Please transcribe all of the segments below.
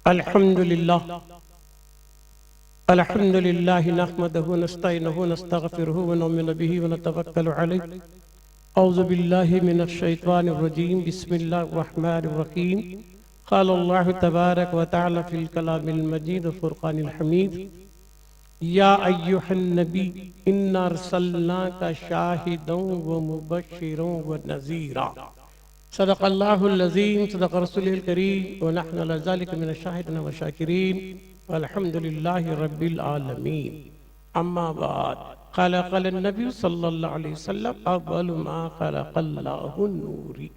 अल्हम्दुलिल्लाह अल्हम्दुलिल्लाह नहमदुहु व नस्तईनुहु व नस्तगफिरुहु व नु'मिनु बिही व नतवक्कलु अलैहि। औज़ु बिल्लाहि मिनश शैतानिर रजीम। बिस्मिल्लाहिर रहमानिर रहीम। क़ाल अल्लाहु तबारक व तआला फ़िल कलामिल मजीद व फ़ुरक़ानिल हमीद। या अय्युहन नबी इन्ना अरसलनाका शाहिदन व मुबश्शिरन व नज़ीरा। सदक़ल्लाहुल अज़ीम। सदक़ रसूलुल करीम व नहनु अला ज़ालिका मिनश शाहिदीन व शाकिरीन अल्हम्दुलिल्लाहि रब्बिल आलमीन। अम्मा बाद ख़लक़ल नबी सल्लल्लाहु अलैहि वसल्लम अव्वलु मा ख़लक़ल्लाहु नूरी।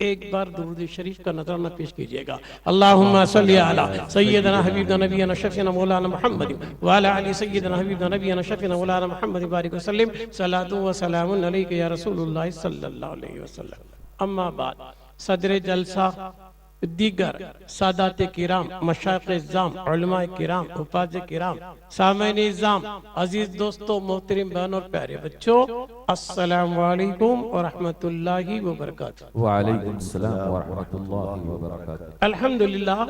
एक बार दुरूद शरीफ का नज़राना पेश कीजिएगा। अल्लाहुम्मा सल्लि अला सय्यिदना हबीबना नबियना शफ़ीना मौलाना मुहम्मद व अला आलि सय्यिदना हबीबना नबियना शफ़ीना मौलाना मुहम्मद बारिक वसल्लम। सलातु व सलामुन अलैका या रसूलुल्लाह सल्लल्लाहु अलैहि वसल्लम। अम्मा बाद सदर जलसा दीगर सादात किराम मशाइख़ इज़्ज़ाम उलमाए किराम उपाज़ किराम सामईन इज़्ज़ाम अजीज दोस्तों मोहतरम बहनों और प्यारे बच्चों, अस्सलामु अलैकुम व रहमतुल्लाहि व बरकातुहू। व अलैकुम सलाम व रहमतुल्लाहि व बरकातुहू। अल्हम्दुलिल्लाह,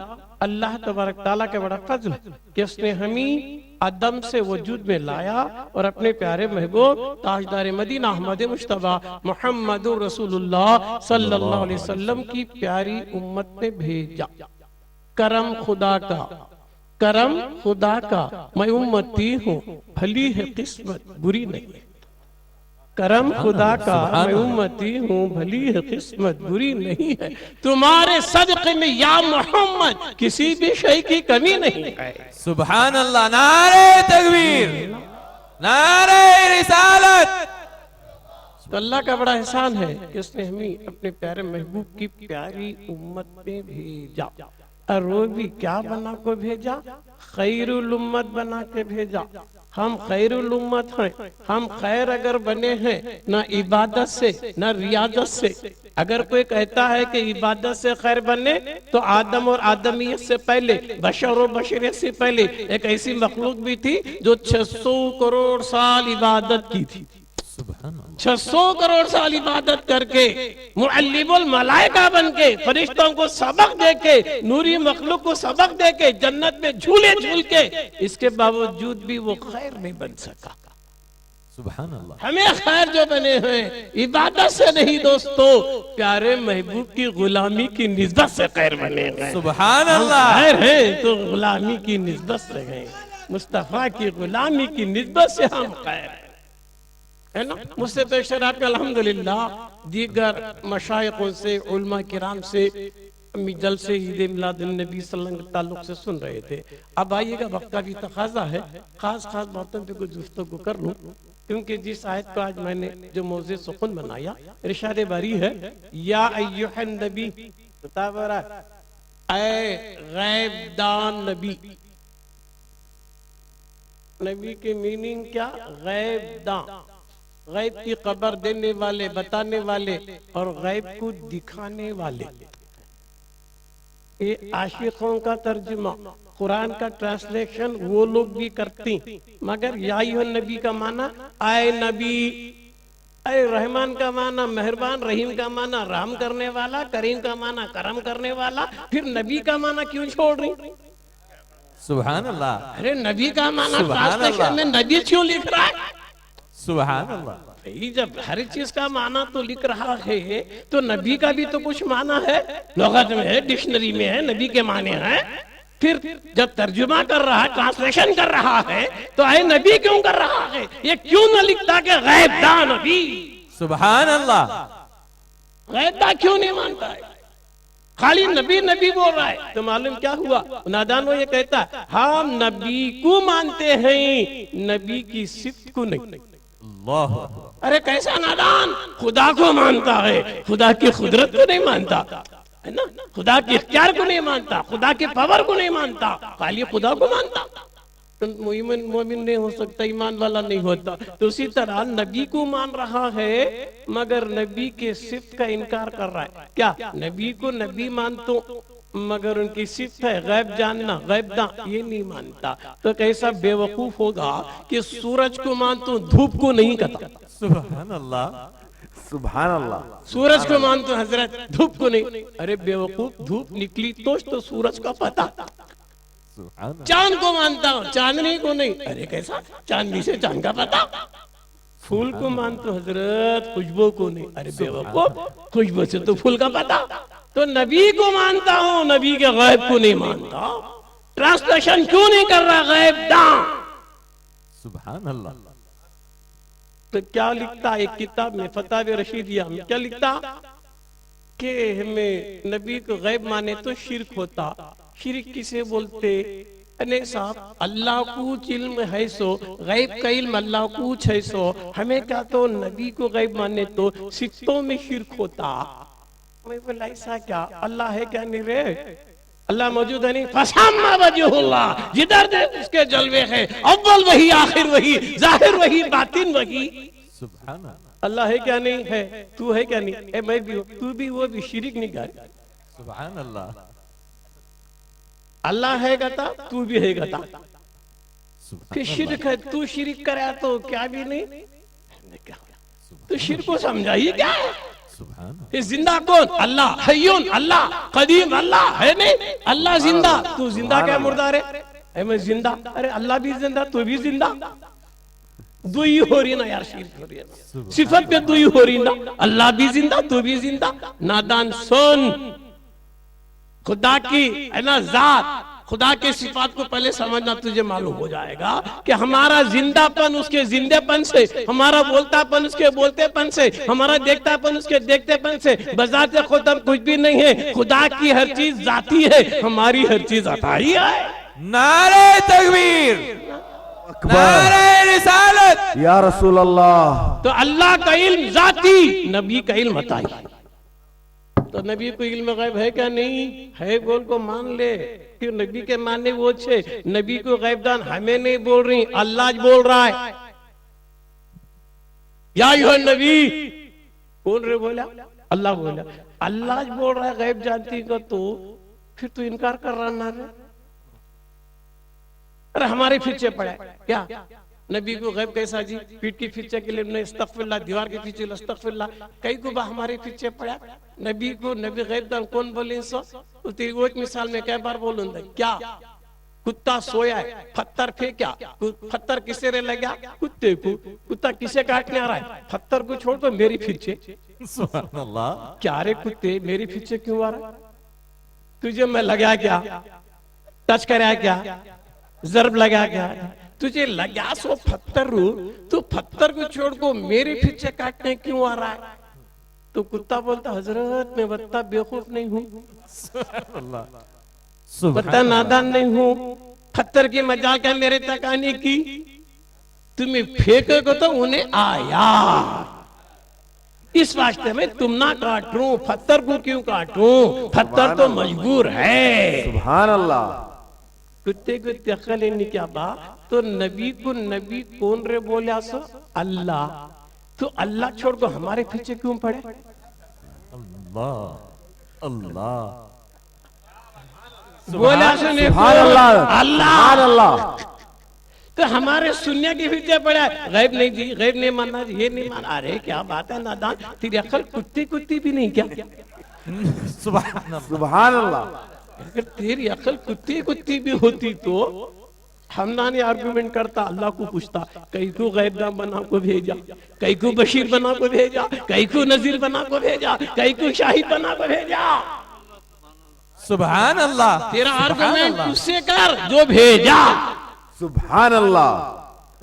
अल्लाह तबारक तआला का बड़ा फज़्ल है कि उसने हमें अदम से वजूद में लाया और अपने प्यारे महबूब ताजदार मदीना अहमद मुश्तबा मुहम्मदुर रसूलुल्लाह सल्लल्लाहु अलैहि वसल्लम की प्यारी उम्मत में भेजा। करम खुदा का, करम खुदा का, मैं उम्मती हूँ, भली है किस्मत बुरी नहीं। करम खुदा का, मैं उम्मती हूँ, भली है किस्मत बुरी नहीं है। तुम्हारे सदक़े में या मोहम्मद किसी भी शय की कमी नहीं है। सुभान अल्लाह। नारे तकबीर, नारे रिसालत। तो अल्लाह का बड़ा एहसान है कि उसने हमें अपने प्यारे महबूब की प्यारी उम्मत में भेजा। और वो भी क्या बना को भेजा? खैरुल उम्मत बना के भेजा। हम खैरुल उम्मत हैं। हम खैर अगर बने हैं ना इबादत से ना रियादत से। अगर कोई कहता है कि इबादत से खैर बने तो आदम और आदमियत से पहले, बशर और बशरियत से पहले एक ऐसी मखलूक भी थी जो 600 करोड़ साल इबादत की थी। 600 करोड़ साल इबादत करके मुअल्लिमुल मलाइका बन के फरिश्तों को सबक दे के नूरी मखलूक को सबक दे के जन्नत में झूले झूल के, इसके बावजूद भी वो खैर नहीं बन सका। सुभान अल्लाह। हमें खैर जो बने हैं इबादत से नहीं दोस्तों, प्यारे महबूब की गुलामी की निस्बत से खैर बने हैं। सुभान अल्लाह। खैर है तो गुलामी की निस्बत से गए, मुस्तफा की गुलामी की निस्बत से हम खैर है ना। मुझसे पेशर आपके अल्हम्दुलिल्लाह दीगर मशाइखों से उलमा किराम से जल से ईद मिलादुन नबी सल्लल्लाहु अलैहि वसल्लम के ताल्लुक से सुन रहे थे। अब आइएगा, वक्त का भी तकाजा है, खास खास बातों पे कुछ गुफ्तगू कर लूं, क्योंकि जिस आयत को आज मैंने जो मौज़ू सुखुन बनाया इरशाद बारी है, या अय्युहन नबी, बता रहा ऐ गैब दान नबी। नबी की मीनिंग क्या? गैब दान, गैब की खबर देने वाले, बताने वाले और गैब को दिखाने वाले। ये आशिकों का तर्जुमा, कुरान का ट्रांसलेशन वो लोग भी करती, मगर या अय्युहन नबी का माना आए नबी, अरे रहमान का माना मेहरबान, रहीम का माना रहम करने वाला, करीम का माना करम करने वाला, फिर नबी का माना क्यों छोड़ रही? सुभान अल्लाह। अरे नबी का माना ट्रांसलेशन में नबी क्यों लिख रहा है? सुभान अल्लाह। भाई जब हर चीज का माना तो लिख रहा है तो नबी का भी तो कुछ माना है, लुगत में है, डिक्शनरी में है, नबी के माने हैं। फिर जब तर्जुमा कर रहा है, ट्रांसलेशन कर रहा है, तो आए नबी क्यों कर रहा है? ये क्यों न लिखता कि गैब दा नबी? सुभान अल्लाह। गैब दा क्यों नहीं मानता है? खाली नबी नबी बोल रहा है। तो मालूम क्या हुआ? नादान वो ये कहता है हम नबी को मानते हैं, नबी की सिफ्त को नहीं। अल्लाह। अरे कैसा नादान, खुदा को मानता है, खुदा की कुदरत को नहीं मानता है ना, खुदा के इख्तियार को नहीं मानता, खुदा के पावर को नहीं मानता, खाली खुदा को मानता तो मोमिन नहीं हो सकता, ईमान वाला नहीं होता। तो उसी तरह नबी को मान रहा है मगर नबी के सिफ्त का इनकार कर रहा है। क्या? नबी को नबी मानतो मगर उनकी सिफ्त है गैब जानना, गैब दा, ये नहीं मानता। तो कैसा बेवकूफ होगा कि सूरज को मानतो धूप को नहीं कहता। सुभान अल्लाह। सुभान अल्लाह। सूरज को मानतो हजरत, धूप को नहीं। अरे बेवकूफ, धूप निकली तो सूरज का पता, सुभान अल्लाह। चांद को मानता हूं, चांदनी को नहीं। अरे कैसा? चांदनी से चांद का पता। फूल को मानते हो हजरत, खुशबू को नहीं। अरे बेवकूफ, खुशबू से तो फूल का पता। तो नबी को मानता हूं, नबी के गैब को नहीं मानता। ट्रांसलेशन क्यों नहीं कर रहा गैब दां? सुभान अल्लाह। तो क्या लिखता एक किताब में, फतावे रशीदिया में क्या लिखता कि हमें नबी को गैब माने तो शिरक होता। शिरक किसे बोलते? अरे साहब, अल्लाह को इल्म है सो, गैब का इल्म अल्लाह को है सो, हमें क्या तो नबी को गैब माने तो सिक्तों में शिरक होता। मैं बोला ऐसा क्या? अल्लाह है क्या? नहीं रे, अल्लाह मौजूद है नहीं। फसामा वजहुल्लाह, जिधर देख उसके जलवे हैं, अव्वल वही, आखिर वही, जाहिर वही, बातिन वही। सुभान अल्लाह। अल्लाह है क्या? नहीं है। तू है क्या? नहीं है। मैं भी हूं, तू भी, वो भी, शिरिक नहीं कर। सुभान अल्लाह। अल्लाह है गता, तू भी है गता। फिर शिरक है, तू शिरिक करे तो क्या भी नहीं। तो शिरक को समझा ही क्या है? सुभान जिंदा कौन? अल्लाह। हय्युन अल्लाह, कदीम अल्लाह है। नहीं, अल्लाह जिंदा, तू जिंदा क्या मुर्दा रे? मैं जिंदा। अरे अल्लाह भी जिंदा, तू भी जिंदा। दुई हो रही ना यार, शिरक हो रही है। सिफत पे दुई हो रही ना, अल्लाह भी जिंदा, तू भी जिंदा। नादान सुन, खुदा की है ना जात, खुदा के सिफात को पहले समझना, तुझे मालूम हो जाएगा कि हमारा जिंदापन उसके जिंदेपन से, हमारा बोलतापन उसके बोलतेपन से, हमारा देखतापन उसके देखतेपन से। बजाते खुद हम कुछ भी नहीं है। खुदा की हर चीज जाती है, हमारी हर चीज अताई है। नारे तकबीर, नारे रिसालत या रसूल अल्लाह। तो अल्लाह का इल्म जाती, नबी का इल्म अताई। तो नबी को इल्म गैब है क्या? नहीं है। बोल को मान ले, कि नबी के मानने वो छे। नबी को गैबदान हमें नहीं बोल रही, अल्लाह बोल रहा है। या यो नबी, कौन रे बोला? अल्लाह बोला। अल्लाह बोल रहा है गैब जानती को, तो फिर तू इनकार कर रहा ना रे? अरे हमारे पीछे पड़ा क्या? नबी को गैब कैसा जी? पीठ के पीछे के लिए अस्तगफिरुल्लाह, दीवार के पीछे अस्तगफिरुल्लाह, कई को बा हमारे पीछे पड़ा। नबी को नबी गैब दान कौन बोले? सो तो तेरी वो एक मिसाल में कई बार बोलूंगा। क्या? कुत्ता सोया है, पत्थर फेंका, पत्थर किसे रे लगा? कुत्ते को। कुत्ता किसे काटने आ रहा है? पत्थर को छोड़ दो, मेरी पीछे। सुभान अल्लाह। क्या रे कुत्ते, मेरी पीछे क्यों आ रहा है? तुझे मैं लगा क्या? टच कराया क्या? जरब लगा क्या? तुझे लगा सो पत्थर रू, तो पत्थर को छोड़ को मेरे पीछे काटने क्यों आ रहा है? तो कुत्ता बोलता, हजरत मैं बता बेवकूफ नहीं हूँ, बता नादान नहीं हूँ। पत्थर की मजाक है मेरे तक आने की। तुम्हें फेंके को तो उन्हें आया, इस वास्ते में तुम ना काटूं। पत्थर को क्यों काटूं? पत्थर तो मजबूर है। सुभान अल्लाह। कुत्ते को दखल नहीं क्या बा? तो नबी को नबी कौन रे बोला? सो अल्लाह। तो अल्लाह छोड़ को हमारे पीछे क्यों पड़े? अल्लाह अल्लाह। बोला सुने सुभान अल्लाह, अल्लाह सुभान अल्लाह। तो हमारे सुनने के पीछे पड़ा। गैब नहीं जी, गैब नहीं मानना जी, ये नहीं माना। अरे क्या बात है नादान, तेरी अकल कुत्ती कुत्ती भी नहीं क्या? सुभान अल्लाह। सुभान अल्लाह। अगर तेरी अकल कुत्ती कुत्ती भी होती तो हमदानी आर्गुमेंट करता, अल्लाह को पूछता, कई को गैबदान बना को भेजा, कई को बशीर बना को भेजा, कई को नजीर बना को भेजा, कई को शाहिद बना को भेजा। सुभान अल्लाह। तेरा आर्गुमेंट उससे कर जो भेजा। सुभान अल्लाह।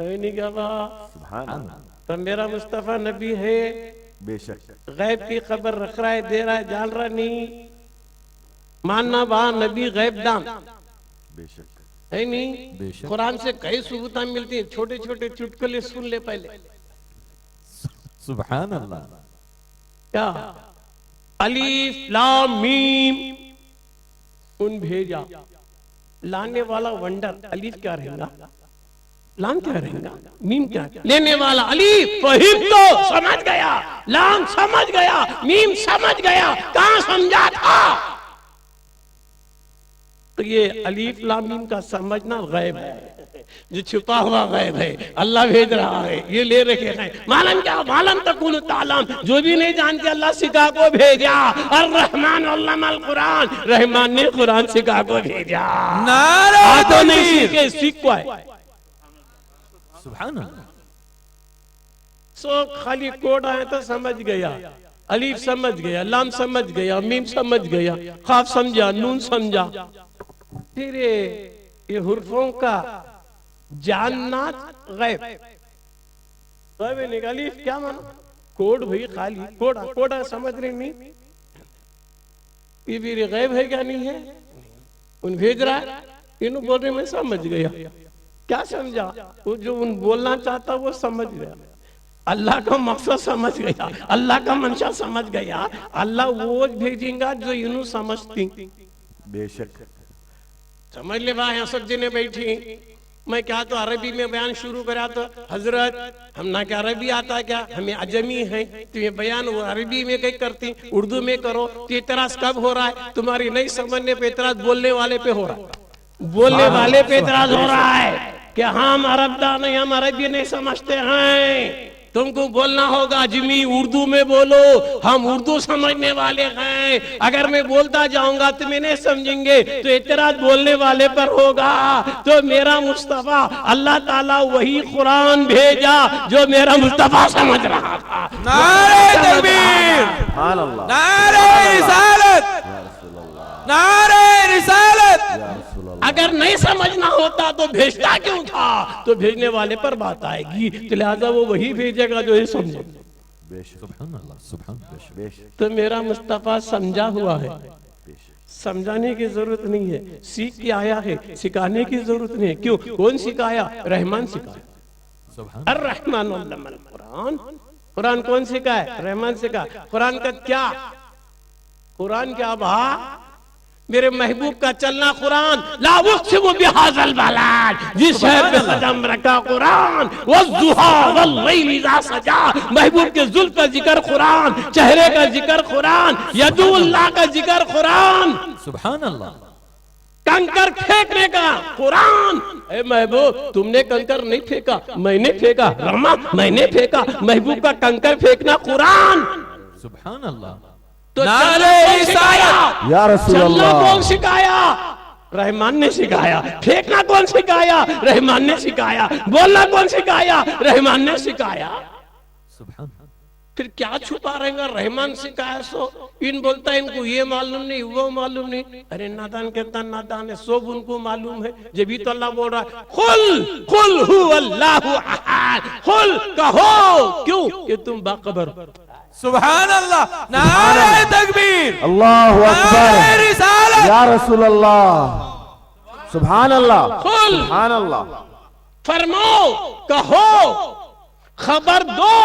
नहीं क्या सुभान अल्लाह। तो मेरा मुस्तफा नबी है, बेशक गैब की खबर रख रहा है, दे रहा है, जान रहा नहीं। मानना बा नबी गैब दान बेशक है नहीं। कुरान से कई सबूता मिलती है, छोटे छोटे चुटकुले सुन ले पहले। सुभान अल्लाह। क्या? अलीफ लाम मीम, उन भेजा। लाने वाला वंडर, अलीफ क्या रहेगा, लाम क्या रहेगा, मीम क्या? लेने वाला अलीफ फहिम तो समझ गया, लाम समझ गया, मीम समझ गया, कहां समझा था? तो ये अलीफ लाम मीम का समझना गैब है। जो छुपा हुआ गैब है अल्लाह भेज रहा है, ये ले रखे हैं। मालूम क्या, मालूम तकुन तालम, जो भी नहीं जानते अल्लाह सिखा को भेजा। और रहमान अल्लामल कुरान, रहमान ने कुरान सिखा को भेजा। नारे तो नहीं तकबीर। सीखे, सीख को है। सुभान अल्लाह। सो खाली कोड आया तो समझ गया, अलीफ समझ गया, लाम समझ गया, मीम समझ गया, खाफ समझा, नून समझा। फिर ये हुर्फों का जानना गैब, गैब निकाली क्या मानो, कोड भाई खाली कोड, कोड समझ रहे नहीं, ये भी गैब है क्या नहीं है, उन भेज रहा है, इन बोल रहे मैं समझ गया। क्या समझा, वो जो उन बोलना चाहता वो समझ गया, अल्लाह का मकसद समझ गया, अल्लाह का मंशा समझ गया। अल्लाह वो भेजेगा जो इन्हों समझती। बेशक समझ ले भाई, सब जने बैठी, मैं क्या तो अरबी में बयान शुरू करा तो हजरत हम ना क्या अरबी आता है क्या, हमें अजमी है, तो ये बयान वो अरबी में कहीं करती, उर्दू में करो। तो इतराज कब हो रहा है, तुम्हारी नहीं समझने पे इतराज बोलने वाले पे हो रहा है, बोलने वाले पे इतराज हो रहा है कि हम अरबदान नहीं, हम अरबी नहीं समझते हैं, तुमको बोलना होगा अजमी उर्दू में बोलो, हम उर्दू समझने वाले हैं। अगर मैं बोलता जाऊंगा तो मैं नहीं समझेंगे, तो इतराज बोलने वाले पर होगा। तो मेरा मुस्तफा अल्लाह ताला वही कुरान भेजा जो मेरा मुस्तफा समझ रहा था। नारे तकबीर। सुभान अल्लाह, नारे रिसालत। नारे रिसालत। अगर नहीं समझना होता तो भेजता क्यों था, तो भेजने वाले पर बात आएगी, तो लिहाजा वो वही भेजेगा जो ये समझे। बेशक सुभान अल्लाह। सुभान बेशक। बेशक तो मेरा मुस्तफा समझा हुआ है, बेशक समझाने की जरूरत नहीं है, सीख के आया है, सिखाने की जरूरत नहीं है। क्यों, कौन सिखाया, रहमान सिखाया। सुभान अर रहमान अल्लमल कुरान, कुरान कौन सिखाया, रहमान सिखाया। कुरान का क्या, कुरान क्या भा, मेरे महबूब का चलना कुरान, ला उक़्सिमु बिहाज़ल बलाद, जिस शहर पे कदम रखा कुरान, वज़्ज़ुहा वल्लैलि इज़ा सजा, महबूब के जुल्फ़ का जिक्र कुरान, चेहरे का जिक्र कुरान, यदुल्लाह का जिक्र कुरान, सुभान अल्लाह। कंकर फेंकने का कुरान। ए महबूब तुमने कंकर नहीं फेंका, मैंने फेंका, रमा मैंने फेंका, महबूब का कंकर फेंकना कुरान। सुभान अल्लाह। तो नारे कौन सिखाया, या रसूल चलना अल्लाह। कौन सिखाया, रहमान ने सिखाया। फेंकना कौन सिखाया, रहमान ने सिखाया। बोलना कौन सिखाया, रहमान ने सिखाया। सुभान। फिर क्या छुपा रहेगा, रहमान सिखाया सो इन बोलता है इनको ये मालूम नहीं, वो मालूम नहीं। अरे नादान कहता नादान है, सब उनको मालूम है, जब भी तो अल्लाह बोल रहा है कुल कुल हुवल्लाहु अहद, कुल कहो, क्यों कि तुम बाखबर हो। सुभान अल्लाह। नारे तकबीर। अल्लाहु नारे अकबर, रिसालत। या रसूल अल्लाह। सुभान अल्लाह, कुल सुभान अल्लाह। फरमाओ, कहो, खबर दो।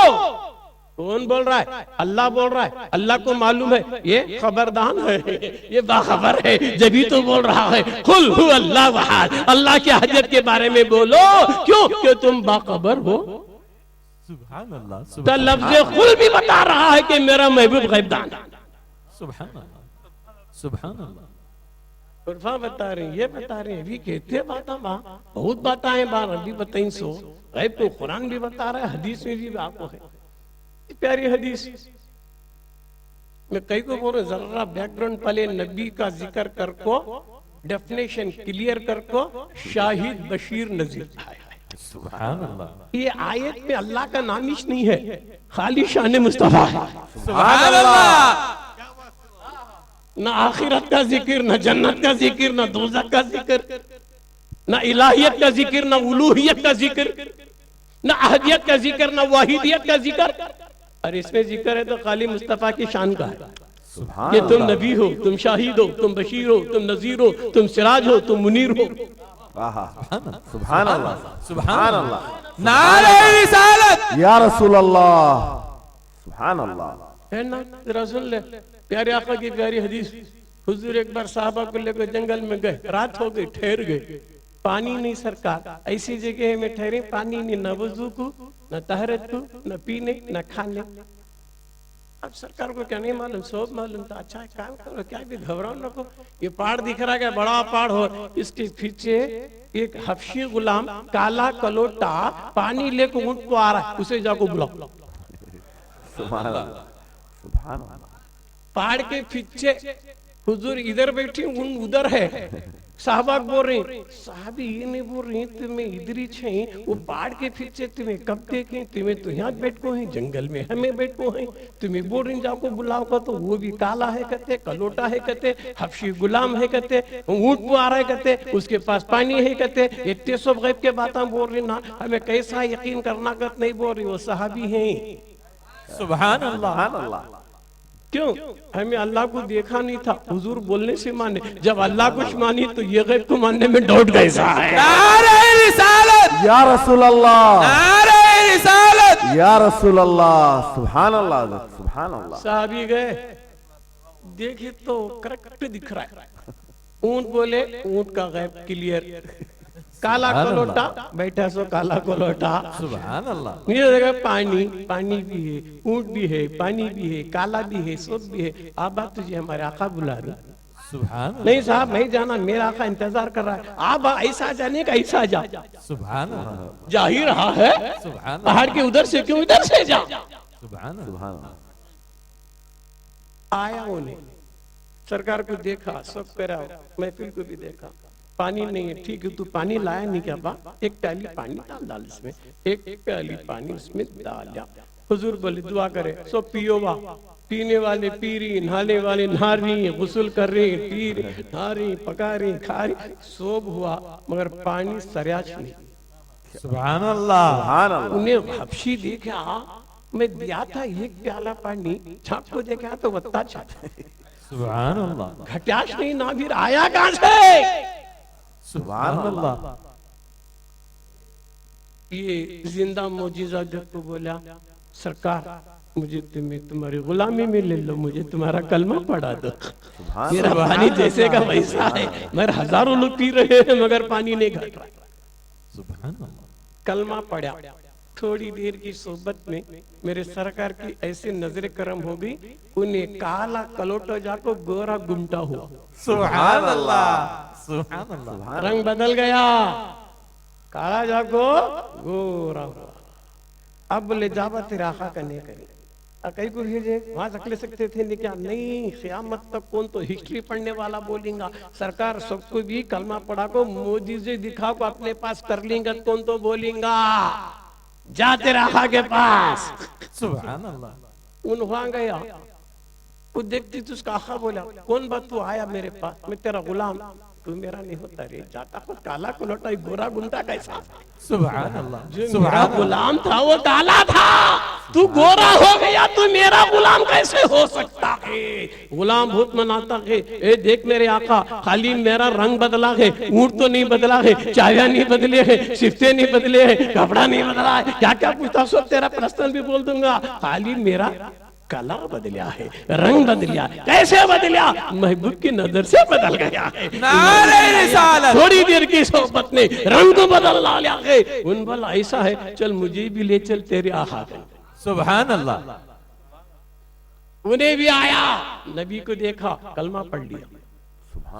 कौन बोल रहा है, अल्लाह बोल रहा है। अल्लाह को मालूम है ये खबरदान है, ये बाखबर है, जब तो बोल रहा है कुल हु अल्लाह अहद, अल्लाह की हजरत के बारे में बोलो, क्यों कि तुम बाखबर हो। सुभान अल्लाह। तो लफ्ज़ कुल भी बता रहा है कि मेरा महबूब गैबदान है। सुभान अल्लाह। सुभान अल्लाह। उर्फा बता रही, ये बता रहे भी कहते बाता बा, बहुत बातें हैं बार अभी बताई सो, गैब को कुरान भी बता रहा है, हदीस में भी आपको है प्यारी हदीस। मैं कई को बोल रहा जरा बैकग्राउंड पहले नबी का जिक्र कर को, डेफिनेशन क्लियर कर को, शाहिद बशीर नजीर। सुभान अल्लाह। ये आयत में अल्लाह का नाम ही नहीं है, खाली शान मुस्तफा है। सुभान अल्लाह। ना आखिरत का जिक्र, ना जन्नत का जिक्र, ना दोज़ख का जिक्र, ना इलाहियत का जिक्र, ना उलूहियत का जिक्र, ना अहदियत का जिक्र, ना वाहिदियत का जिक्र। और इसमें जिक्र है तो खाली मुस्तफा की शान का है सुभान कि तुम अल्लाह। नबी हो, तुम शाहिद हो, तुम बशीर हो, तुम नजीर हो, तुम सिराज हो, तुम मुनीर हो। आहा, सुभान अल्लाह, सुभान अल्लाह। नारे रिसालत। या रसूल अल्लाह। सुभान अल्लाह। है ना, जरा सुन ले प्यारे आका की प्यारी हदीस। हुजूर एक बार साहबा को लेकर जंगल में गए, रात हो गई, ठहर गए, पानी नहीं सरकार, ऐसी जगह में ठहरे, पानी नहीं, न वजू को, न तहरत को, न पीने, न खाने। अब सरकार को क्या नहीं मालूम, सब मालूम था। अच्छा एक काम करो, क्या भी घबराओ ना को, ये पहाड़ दिख रहा है, बड़ा पहाड़ हो, इसके पीछे एक हफ्शी गुलाम काला कलोटा पानी लेकर ऊंट को आ रहा है, उसे जाको बुलाओ। सुभान अल्लाह, सुभान अल्लाह। पहाड़ के पीछे हुजूर इधर बैठी, ऊंट उधर है। साहबा बोल रही, साहबी ये नहीं बोल रही तुम्हें इधर ही छे, वो पहाड़ के पीछे तुम्हें कब देखे, तुम्हें तो यहाँ बैठको है, जंगल में हमें बैठको है, तुम्हें बोल रही जाको बुलाओ का, तो वो भी काला है कहते, कलोटा है कहते, हफ्शी गुलाम है कहते, ऊंट को आ रहा है कहते, उसके पास पानी है कहते, इतने सब गैब के बातें बोल रही ना, हमें कैसा यकीन करना कर नहीं बोल रही, वो साहबी है। सुभान अल्लाह, सुभान अल्लाह। क्यों? हमें अल्लाह को देखा नहीं था, हुजूर बोलने से माने, जब अल्लाह कुछ मानी तो ये गैब को मानने में डाउट कैसा है? नारे रिसालत, या रसूल अल्लाह, नारे रिसालत, या रसूल अल्लाह, सुभान अल्लाह, सुभान अल्लाह। साहबी गए, देखे तो करेक्ट दिख रहा है, ऊंट बोले, ऊंट का गैब क्लियर, काला कलोटा बैठा सो काला कलोटा, सुभान अल्लाह। ये जगह पानी, पानी भी है, ऊंट भी है, पानी भी है, काला भी है, सब भी है। आप बात तुझे हमारे आका बुला रहे, सुभान नहीं साहब नहीं जाना, मेरा आका इंतजार कर रहा है, आप ऐसा जाने का ऐसा जा, सुभान अल्लाह, जा ही रहा है, सुभान पहाड़ के उधर से क्यों इधर से जा। सुभान अल्लाह, सुभान अल्लाह। आया उन्हें, सरकार को देखा, सब करा, महफिल को भी देखा, पानी नहीं है, ठीक है, तू पानी लाया नहीं क्या बा, एक प्याली पानी डाल इसमें, एक प्याली पानी उसमें डाल। हुजूर बोले दुआ करे, सो पियो बा, पीने वाले पी रही, नहाने वाले नहा रही, गुस्ल कर रही, पी रही, नहा रही, पका रही, खा रही, सब हुआ, मगर पानी सरयाच नहीं। सुभान अल्लाह, सुभान अल्लाह। उन्हें हफ्शी देखा, मैं दिया था एक प्याला पानी, छाप को देखा तो वत्ता छाप, सुभान अल्लाह, घटाश नहीं ना, फिर आया कहां से? सुभान अल्लाह। ये जिंदा मौजिजा जब को बोला, सरकार मुझे तुम्हें तुम्हारी गुलामी में ले लो, मुझे तुम्हारा कलमा पढ़ा दो, मेरा पानी जैसे का वैसा है, मगर हजारों लोग पी रहे हैं मगर पानी नहीं घट रहा। सुभान अल्लाह, कलमा पढ़ा, थोड़ी देर की सोबत में मेरे सरकार की ऐसे नजर करम हो गई, उन्हें काला कलोटा जाको गोरा गुमटा हुआ, सुभान अल्लाह, सुभान अल्लाह, रंग बदल गया, काला जाको गोरा हुआ। अब बोले जाबा तेरा आका करने करे, कई को भेजे वहां तक ले सकते थे, लेकिन क्या नहीं, क़यामत तक कौन तो हिस्ट्री पढ़ने वाला बोलेगा, सरकार सबको भी कलमा पढ़ा को मोजिज़े दिखा को अपने पास कर लेंगे, कौन तो बोलेगा जा तेरा आका के पास। सुभान अल्लाह, उन वहां गया, वो देखती तो उसका आका बोला, कौन बात तू आया मेरे पास, मैं तेरा गुलाम, तू मेरा नहीं होता रे, जाता को काला कुलटा गोरा गुंडा कैसा, सुभान अल्लाह, जो मेरा गुलाम था वो काला था, तू गोरा हो गया, तू मेरा गुलाम कैसे हो सकता है? गुलाम बहुत मनाता है, ए देख मेरे आका, खाली मेरा रंग बदला है, ऊंट तो नहीं बदला है, चाया नहीं बदले है, सिफ्ते नहीं बदले है, कपड़ा नहीं बदला है, क्या क्या पूछता सब तेरा प्रश्न भी बोल दूंगा, खाली मेरा कलर बदलिया है, रंग बदलिया, कैसे बदलिया? महबूब की नजर से बदल गया है। नारे रिसालत, थोड़ी देर की सोहबत ने रंग को बदल लिया है। उन बोला ऐसा है, चल मुझे भी ले चल तेरे आका के। सुभान अल्लाह, उन्हें भी आया, नबी को देखा, कलमा पढ़ लिया।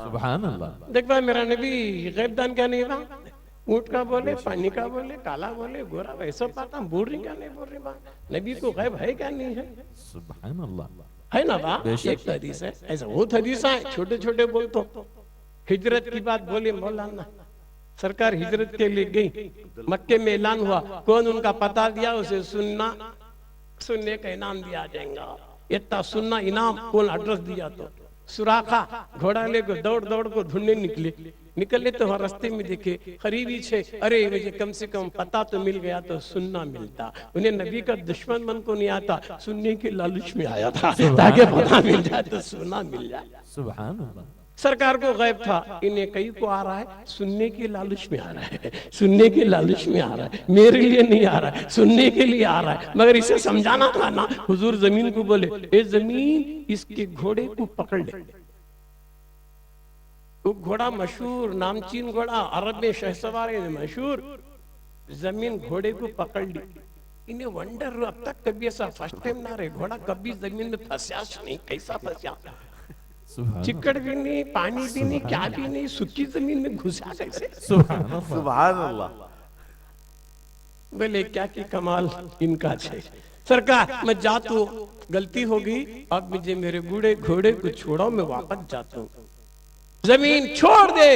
सुभान अल्लाह, देख भाई मेरा नबी गैबदान क्या नहीं था, ऊंट का बोले, पानी का बोले, काला बोले, गोरा, वैसा पाता बोल रही क्या नहीं बोल रही बात, नबी को गैब है क्या नहीं है? सुभान अल्लाह, है ना बा, एक हदीस है, ऐसा बहुत हदीस है, छोटे छोटे बोल तो हिजरत की बात बोले मौलाना, सरकार हिजरत के लिए गई, मक्के में ऐलान हुआ, कौन उनका पता दिया उसे सुनने का इनाम दिया जाएगा, इतना सुनना इनाम, कौन एड्रेस दिया तो सुराखा घोड़ा लेकर दौड़ दौड़ को ढूंढने निकले तो वहां रास्ते में देखे करीबी छे, अरे मुझे कम से कम पता तो मिल गया तो सुनना मिलता। उन्हें नबी का दुश्मन मन को नहीं आता, सुनने के लालच में आया था ताकि पता मिल जाए तो सुनना मिल जाए। सुभान अल्लाह, सरकार को गैब था, इन्हें कई को आ रहा है, सुनने के लालच में आ रहा है, सुनने के लालच में आ रहा है, मेरे लिए नहीं आ रहा है, सुनने के लिए आ रहा है, मगर इसे समझाना था ना। हुजूर जमीन को बोले, ए जमीन इसके घोड़े को पकड़ ले। वो घोड़ा मशहूर नामचीन घोड़ा, अरब में शहसवार मशहूर, जमीन घोड़े को पकड़ ली, इन्हें वंडर अब तक कभी ऐसा फर्स्ट टाइम ना रहे, घोड़ा कभी जमीन में फंसा नहीं, कैसा फंसा, सुभान चिकड़ भी नहीं, पानी भी नहीं, क्या भी नहीं, सूखी जमीन में घुसा कैसे। सुभान अल्लाह सुभान अल्लाह। बोले क्या की कमाल इनका है। सरकार मैं जाता हूँ, गलती होगी, अब मुझे मेरे बूढ़े घोड़े को छोड़ो, मैं वापस जाता हूँ, जमीन छोड़ दे।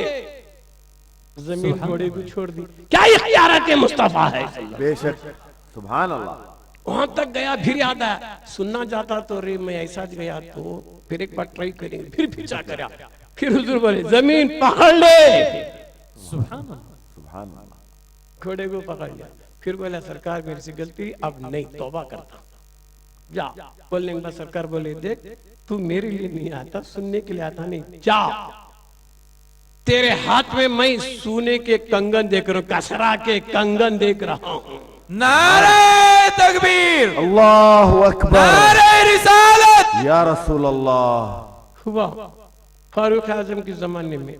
जमीन घोड़े को छोड़ दी। क्या इख्तियारात मुस्तफा है। बेशक सुभान अल्लाह। वहां तक गया, फिर याद आया सुनना जाता तो रे मैं ऐसा गया तो फिर एक बार ट्राई करेंगे, फिर पीछा करा, फिर हुजूर बोले जमीन पकड़ ले। सुभान अल्लाह सुभान अल्लाह। घोड़े को पकड़ लिया, फिर बोला सरकार मेरे से गलती, अब नहीं, तौबा करता, जा। बोलने के बाद सरकार बोले देख तू मेरे लिए नहीं आता, सुनने के लिए आता नहीं, जा। तेरे हाथ में मैं सोने के कंगन देख रहा हूं, कसरा के कंगन देख रहा हूं। नारे तकबीर, अल्लाहु अकबर, नारे रिसालत, या रसूल अल्लाह। हुआ फारूक आजम के जमाने में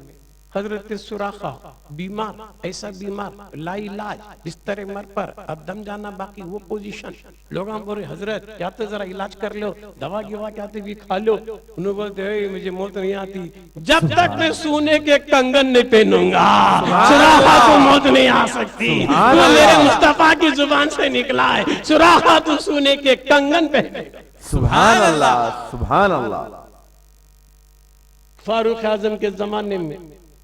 हजरत सुराखा बीमार, ऐसा बीमार लाइलाज बिस्तर मर पर, अब दम जाना बाकी, वो पोजीशन। लोग बोले हजरत क्या तो जरा इलाज कर लो, दवा गिवा क्या भी खा लो। उन्होंने बोलते मुझे मौत नहीं आती जब तक मैं सोने के कंगन नहीं पहनूंगा, सुराखा को मौत नहीं आ सकती। तो मेरे मुस्तफा की जुबान से निकला है, सुराखा तू सोने के कंगन पहनेगा। सुभान अल्लाह सुभान अल्लाह। फारूक आजम के जमाने में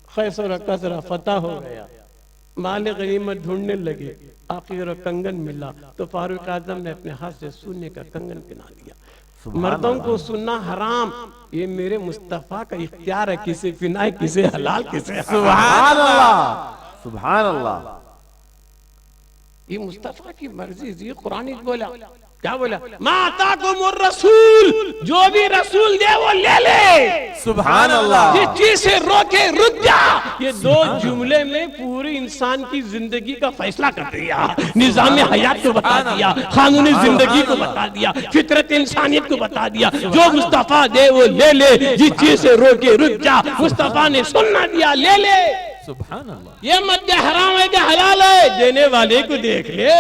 खैसर कसरा फतह हो गया, माल गनीमत ढूंढने लगे, आखिर कंगन मिला तो फारूक आजम ने अपने हाथ से सोने का कंगन पहना दिया। मर्दों को सुनना हराम, ये मेरे मुस्तफा का इख्तियार है, किसे पिनाए किसे हलाल किसे सुभान अल्लाह सुभान अल्लाह। ये मुस्तफा की मर्जी। ये कुरान बोला, क्या बोला, माता को मुर रसूल, जो भी रसूल दे वो ले ले। सुभान अल्लाह। जिस चीज से रोके रुक जा। ये दो जुमले में पूरी इंसान की जिंदगी का फैसला कर दिया, निजाम हयात को बता दिया, कानूनी जिंदगी को बता दिया, फितरत इंसानियत को बता दिया। जो मुस्तफा दे वो ले ले, जिस चीज से रोके रुक जा। मुस्तफा ने सुनना दिया, ले ले। सुभान अल्लाह। ये मत दे हराम है कि हलाल है, देने वाले को देख ले।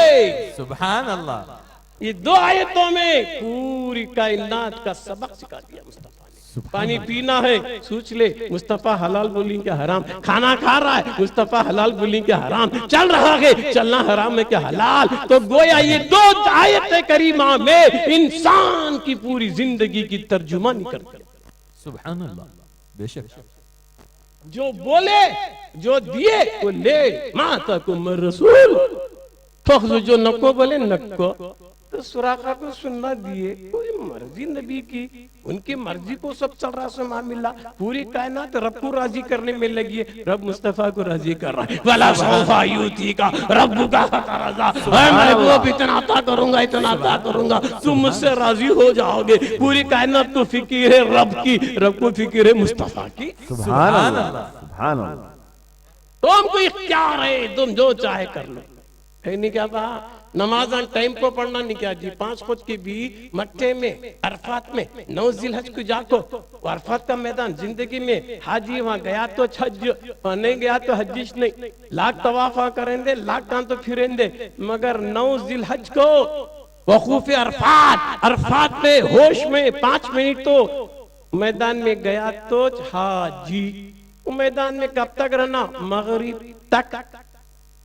सुभान अल्लाह। ये दो आयतों में पूरी कायनात का सबक सिखा दिया मुस्तफा ने। पानी पीना है सोच ले, मुस्तफा हलाल बोली क्या हराम। खाना खा रहा है, मुस्तफा हलाल बोली क्या हराम। चल रहा है, चलना हराम है क्या हलाल। तो गोया ये दो आयत करीमा में इंसान की पूरी जिंदगी की तर्जुमानी कर दिया। सुभान अल्लाह। बेशक जो बोले जो दिए वो ले, माता को मर रसूल, जो नको बोले नको। तो सुराखा को सुनना दिए, कोई मर्जी नबी की, उनकी मर्जी को सब चल रहा है मामला। पूरी कायनात रब को राजी करने में लगी है, रब मुस्तफा को राजी कर रहा है। वाला सौफा यूती का रब्बु का रजा, मैं वो इतना अता करूंगा, इतना अता करूंगा, तुम मुझसे राजी हो जाओगे। पूरी कायनात को फिक्र है रब की, रब को फिक्र है मुस्तफा की। सुभान अल्लाह सुभान अल्लाह। तुमको इख्तियार है, तुम जो चाहे कर लो। है नहीं क्या कहा, नमाज टाइम को पढ़ना नहीं क्या जी। 5 खुद की भी मट्टे में अरफात में 9 जिलहज को जाको, अरफात का मैदान जिंदगी में हाजी वहां गया तो हज, नहीं गया तो हजिश नहीं। लाख तवाफा करेंगे, लाख कान तो फिरेंगे, मगर 9 जिलहज को वकूफ अरफात, अरफात में होश में 5 मिनट तो मैदान में गया तो हाजी। मैदान में कब तक रहना, मगरिब तक।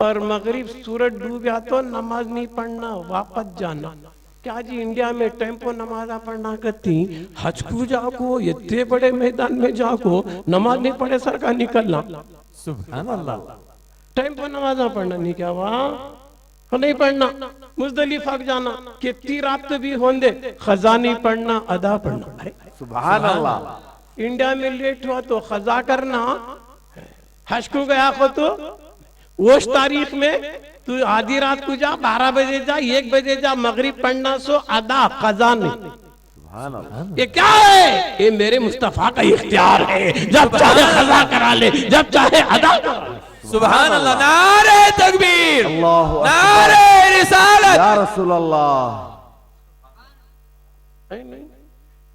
और मगरिब सूरज डूब गया तो नमाज नहीं पढ़ना, वापस जाना। क्या जी इंडिया में टेम्पो नमाजा पढ़ना करती, हज को जाको, इतने बड़े मैदान में जाको, नमाज नहीं पढ़े सरकार निकलना। सुभान अल्लाह। टेम्पो नमाजा पढ़ना नहीं क्या, वहां नहीं पढ़ना। मुजदलिफा जाना, कितनी रात भी होंगे, खजा नहीं पढ़ना, अदा पढ़ना। सुभान अल्लाह। इंडिया में लेट हुआ तो खजा करना, हज को गया को तो उस तारीख में तू आधी रात को जा, 12 बजे जा, 1 बजे जा, मगरिब पढ़ना सो अदा, खजा नहीं। सुभान अल्लाह। ये क्या है, ये मेरे मुस्तफा का इख्तियार है। जब चाहे खजा करा ले, जब चाहे अदा करा ले। सुभान अल्लाह। नारे तकबीर, अल्लाहु अकबर, नारे रिसालत, या रसूल अल्लाह। नहीं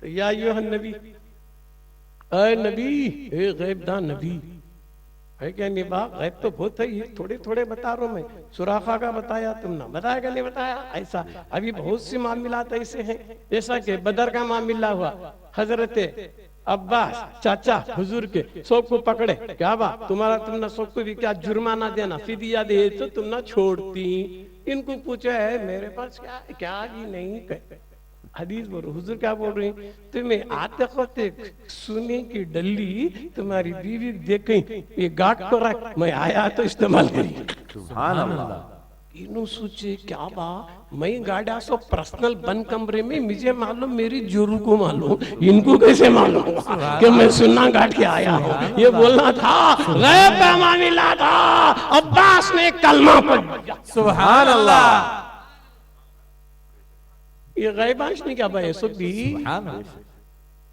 तो या अय्युहन नबी, ऐ नबी, ए गैबदान नबी, है क्या नहीं बा? गैब तो बहुत है, ये थोड़े थोड़े बता रहा हूं मैं। सुराखा का बताया, तुमने बताया क्या नहीं बताया? ऐसा अभी बहुत सी मामलात ऐसे हैं, जैसा कि बदर का मामला हुआ, हजरत अब्बास चाचा हुजूर के सबको पकड़े, क्या बा तुम्हारा, तुमने सबको भी क्या जुर्माना देना, फिदिया दे तो तुम ना छोड़ती। इनको पूछा है मेरे पास क्या क्या भी नहीं कहे। हदीस बोलो, हुजूर क्या बोल रही, तुम्हें आते होते सुने की डल्ली तुम्हारी बीवी देख गई, ये गाट को रख, मैं आया तो इस्तेमाल करी। सुभान अल्लाह। इन्हों सोचे क्या बा, मैं गाड़ा सो पर्सनल बंद कमरे में, मुझे मालूम मेरी जोरू को मालूम, इनको कैसे मालूम कि मैं सुन्ना गाट के आया हूँ। ये बोलना था गैब का मामला था, अब्बास ने कलमा पढ़। सुभान अल्लाह। ये गैबांश नहीं क्या भाई, सो भी सुभान अल्लाह।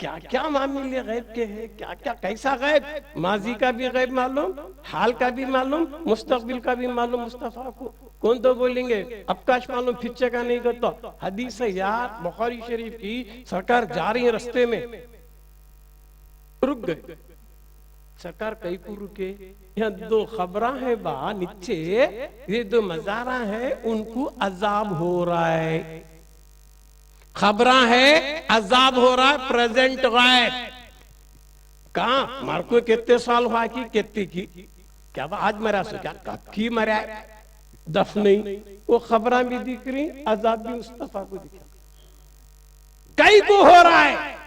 क्या क्या मामले गैब के हैं, क्या क्या कैसा गैब, माजी का भी गैब मालूम, हाल का भी मालूम, मुस्तकबिल का भी मालूम। मुस्तफा को कौन तो बोलेंगे अवकाश मालूम, फिच्चे का नहीं करता। हदीस है यार बुखारी शरीफ की, सरकार जा रही है रास्ते में, रुक गए। सरकार कहीं को रुके, यहाँ दो खबरा है बा नीचे, ये दो मजारा है, उनको अजाब हो रहा है। खबरा है अजाब हो रहा है, प्रेजेंट गैब। कहा मार को कितने साल हुआ की कितनी की, क्या आज मरा सो क्या कब की मरा, दफ नहीं। वो खबरा भी दिख रही, अजाब भी मुस्तफा को दिखा, कई को हो रहा है।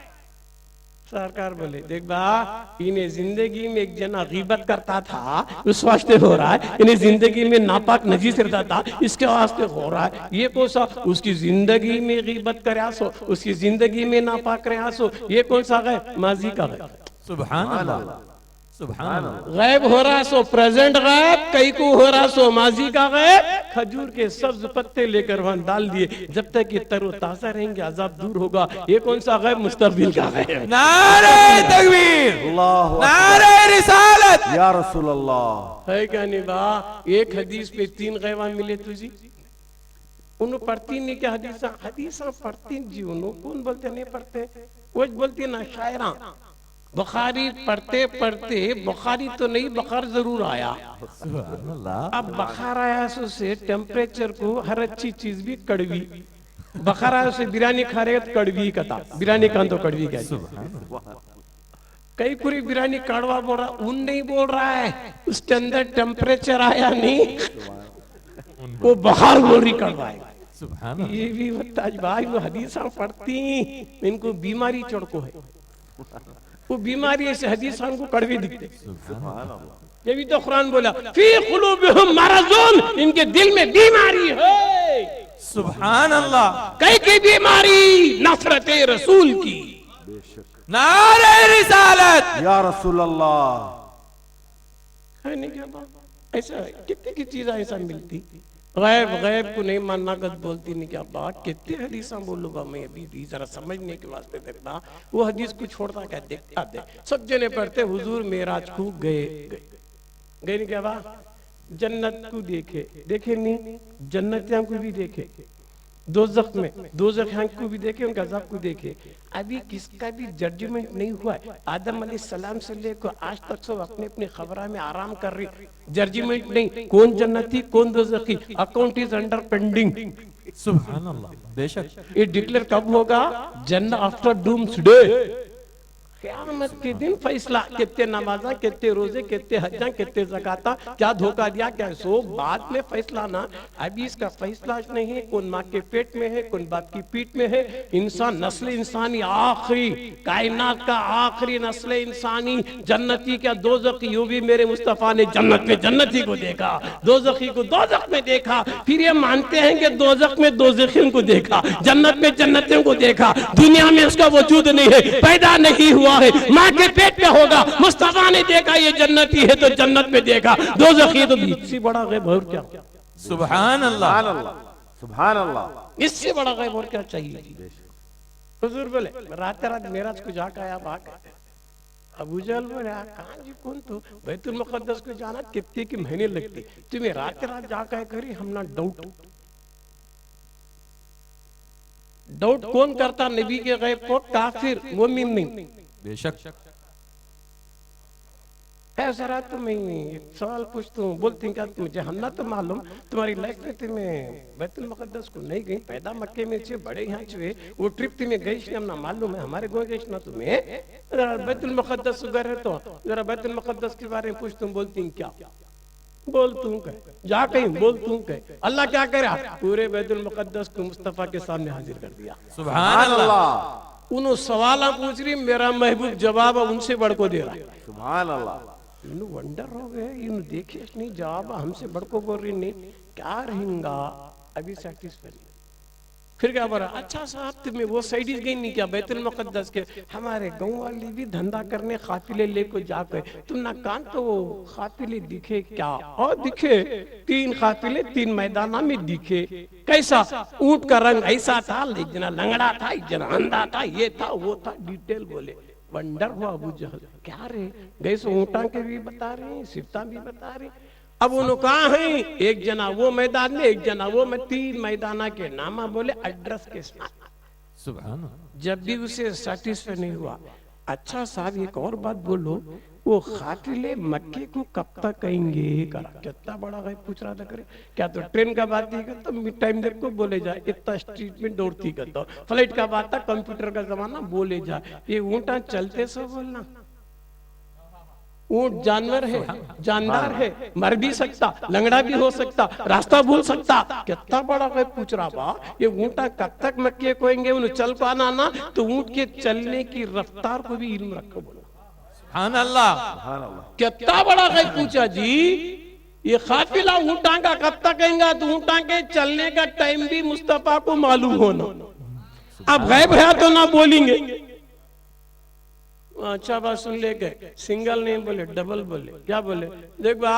सरकार बोले देख बा, इन्हें जिंदगी में एक जना गीबत करता था, उस वास्ते हो रहा है। इन्हें जिंदगी में नापाक नजीस रहता था, इसके वास्ते हो रहा है। ये कौन सा उसकी जिंदगी में गीबत करे सो, उसकी जिंदगी में नापाक रहा सो, ये कौन सा गैब, माजी का गैब। सुभान अल्लाह। सुभान अल्लाह। गैब हो रहा सो प्रेजेंट गैब, कई को हो रहा सो माजी का गैब। खजूर के सब्ज पत्ते लेकर वहां डाल दिए, जब तक ये तरोताजा रहेंगे अजाब दूर होगा। ये कौन सा गैब, मुस्तकबिल का गैब। नारे तकबीर, अल्लाहु नारे रिसालत, या रसूल अल्लाह। है क्या नहीं बा? एक हदीस पे 3 गैबा मिले तुझी, उन्हों पढ़ती नहीं क्या हदीसा, हदीसा पढ़ती जी, उन्हों कौन बोलते नहीं पढ़ते, वो बोलती ना शायरा। बुखारी पढ़ते पढ़ते, बुखारी तो नहीं बखार जरूर आया। सुभान अल्लाह। अब बखार आया सो से टेम्परेचर को हर अच्छी चीज भी कड़वी, बखार आया से बिरयानी खा रहे तो कड़वी कथा, बिरयानी खान तो कड़वी क्या, कई पूरी बिरयानी कड़वा बोल रहा, उन नहीं बोल रहा है, उसके अंदर टेम्परेचर आया नहीं, वो बखार बोल रही कड़वा है। सुभान अल्लाह। ये भी बताज भाई, वो हदीसा पढ़ती, इनको बीमारी चढ़को है, वो बीमारी ऐसे हदीसा को कड़वी दिखते। ये भी तो कुरान बोला, फी कुलूबिहिम मरज़ुन, इनके दिल में बीमारी है। सुभान अल्लाह। कई की बीमारी, नफरत रसूल की। नारे रिसालत, या रसूल अल्लाह। है नहीं क्या बात? ऐसा कितनी की चीज ऐसा मिलती, गैब गैब को नहीं मानना गद बोलती नहीं क्या बात। कितने हदीसा बोलूंगा मैं अभी भी, जरा समझने के वास्ते देखना। वो हदीस को छोड़ता क्या, देखता दे सब जने पढ़ते, हुजूर मेराज को गए गए नहीं क्या बात, जन्नत को देखे, देखे नहीं, जन्नतियां को भी देखे, दोज़ख में दोज़ख को भी देखे, उनका अज़ाब को देखे। अभी किसका भी जजमेंट नहीं हुआ है, आदम अलैहिस्सलाम से लेकर आज तक सब अपने अपने खबरा में आराम कर रही, जजमेंट नहीं, कौन जन्नती कौन दोज़खी, अकाउंट इज अंडर पेंडिंग। सुभान अल्लाह। बेशक ये डिक्लेयर कब होगा, जन्नत आफ्टर डूम्सडे, क़यामत के दिन फैसला। कितने नमाजा, कितने रोजे, कितने हज्जा, कितने ज़काता, क्या धोखा दिया, क्या सो बाद में फैसला ना। अभी इसका फैसला नहीं है, कौन माँ के पेट में है, कौन बाप की पीठ में है। इंसान नस्ल इंसानी आखिरी, कायनात का आखिरी नस्ल इंसानी, जन्नती क्या दोज़खी, यूं भी मेरे मुस्तफा ने जन्नत में जन्नती को देखा, दोज़खी को दोज़ख में देखा। फिर ये मानते हैं कि दोज़ख में दोज़खियों को देखा, जन्नत में जन्नतियों को देखा। दुनिया में उसका वजूद नहीं है, पैदा नहीं हुआ है, माँ के पेट में होगा। मुस्तफा ने देखा ये जन्नती है तो जन्नत में देखा, दोज़खी तो इससे बड़ा गैब और क्या। सुभान अल्लाह। सुभान अल्लाह। सुभान अल्लाह। इससे बड़ा गैब और क्या चाहिए। हुजूर बोले रात रात मेराज को जाकर आया बाग, अबू जहल बोले कहाँ जी कौन, तो बैतुल मुक़द्दस को जाना कितने की महीने लगती, तुम्हें रात रात जाकर करी, हम ना डाउट। डाउट कौन करता नबी के गैब को, काफिर, मोमिन नहीं। बेशक है जरा तुम्हें एक सवाल पूछता हूँ। बोलती क्या मुझे हन्ना तो मालूम तुम्हारी लाइफ में तुम्हें बैतुल मुकद्दस को नहीं गई, पैदा मक्के में छे, बड़े यहाँ छे, वो ट्रिप तुम्हें गई हमना मालूम है, हमारे गो गई ना तुम्हें बैतुल मुकद्दस गए है तो जरा बैतुल मुकद्दस के बारे में पूछता हूँ। बोलती क्या बोल तू कह जा कहीं बोल तू कह। अल्लाह क्या करा, पूरे बैतुल मुकद्दस को मुस्तफा के सामने हाजिर कर दिया। सुभान अल्लाह। उन्होंने सवाल पूछ रही, मेरा महबूब जवाब उनसे बढ़ को दे रहा है। सुभान अल्लाह। इन्हें वंडर हो गए, इन देखे नहीं जवाब हमसे बढ़ को बोल रही नहीं, क्या रहेगा अभी सैटिस्फाई। फिर क्या बोला, अच्छा साहब तुम्हें वो साइड गई नहीं क्या बैतुल मुकद्दस के, हमारे गांव वाले भी धंधा करने काफिले लेको जाकर तुम ना कान तो काफिले दिखे क्या, और दिखे 3 काफिले 3 मैदाना में दिखे। कैसा, ऊंट का रंग ऐसा था, एक जना लंगड़ा था, एक जना अंधा था, ये था वो था, डिटेल बोले। वंडर हुआ अबू जहल, क्या रे गए सो ऊंटा के भी बता रहे हैं, सिफ्ता भी बता रहे। अब उन्होंने कहा है एक जना वो मैदान में, एक जना वो में, 3 मैदाना के नामा बोले एड्रेस के साथ। सुभान। जब भी उसे सेटिस्फाई नहीं हुआ, अच्छा साहब एक और बात बोलो, वो काफिले मक्के को कब तक कहेंगे करा, कितना बड़ा गए पूछ रहा था। करे क्या तो ट्रेन का बात नहीं करता, मिड टाइम देख को बोले जाए, इतना स्ट्रीट में दौड़ती करता, फ्लाइट का बात था, कंप्यूटर का जमाना बोले जाए, ये ऊंटा चलते सब बोलना। ऊंट जानवर है, जानदार है, मर भी सकता, लंगड़ा भी हो सकता, रास्ता भूल सकता, कितना बड़ा कोई पूछ रहा बा, ये ऊंटा कब तक मक्के कोएंगे, उन्हें चल पाना ना, तो ऊंट के चलने की रफ्तार को भी इल्म रखो बोला। सुभान अल्लाह। कितना बड़ा कोई पूछा जी, ये काफिला ऊंटा का कब तक आएगा, तो ऊंटा के चलने का टाइम भी मुस्तफा को मालूम होना। अब गैब है तो ना बोलेंगे। अच्छा बात सुन ले गए, सिंगल नहीं बोले, डबल बोले। क्या बोले, देख बा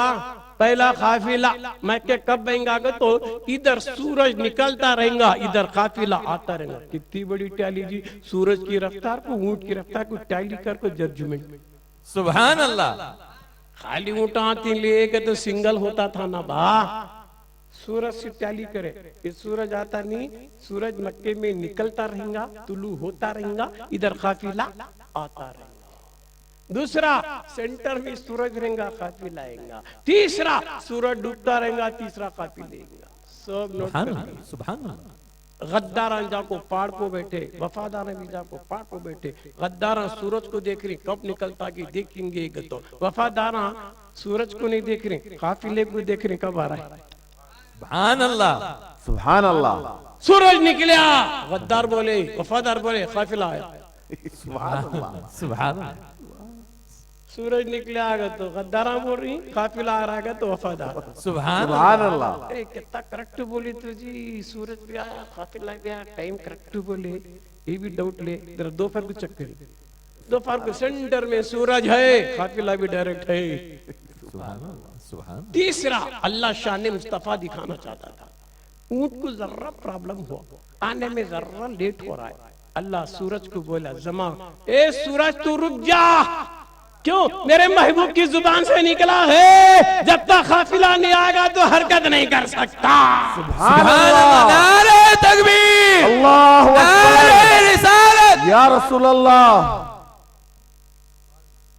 पहला काफिला मैं के कब आएगा, तो इधर सूरज निकलता रहेगा, इधर काफिला आता रहेगा। कितनी बड़ी टैली जी, सूरज की रफ्तार को ऊंट की रफ्तार को टैली कर को जजमेंट। सुभान अल्लाह। खाली ऊंट आती लेके तो सिंगल होता था ना बा, सूरज से टैली करे, ये सूरज आता नहीं, सूरज मक्के में निकलता रहेगा, तुलू होता रहेगा, इधर काफिला आता रहेगा। दूसरा सेंटर में सूरज रहेगा, काफिला आएगा। तीसरा सूरज डूबता रहेगा, तीसरा काफिला आएगा। सब नोट कर। सुभान अल्लाह। गद्दार जाको पहाड़ को बैठे, वफादार भी जाको पहाड़ को बैठे। गद्दार सूरज को देख रही, कब निकलता कि देखेंगे, तो वफादार सूरज को नहीं देख रहे, काफिले को देख रहे कब आ रहा है। सुभान अल्लाह। सुभान अल्लाह। सूरज निकला, गद्दार बोले, वफादार बोले, काफिला आया। सुभान अल्लाह। सुभान अल्लाह। सूरज निकले आगे तो गद्दारा बोल रही, काफिला आ रहा है तो वफादार। सुभान अल्लाह। अरे कितना करेक्ट बोली तो जी, सूरज भी आया, काफिला भी आया, टाइम करेक्ट बोले। ये भी डाउट ले, जरा दोपहर को चेक करिए, दोपहर को सेंटर में सूरज है, काफिला भी डायरेक्ट है। सुभान अल्लाह। सुभान। तीसरा अल्लाह शान मुस्तफा दिखाना चाहता था, ऊंट को जरा प्रॉब्लम हुआ, आने में जरा लेट हो रहा है। अल्लाह सूरज को बोला, जमा ए सूरज तू रुक जा। क्यों, मेरे महबूब की जुबान से निकला है, जब तक काफिला नहीं आएगा तो हरकत नहीं कर सकता। सुभान अल्लाह। नारे तकबीर, अल्लाहु अकबर, नारे रिसालत, या रसूल अल्लाह।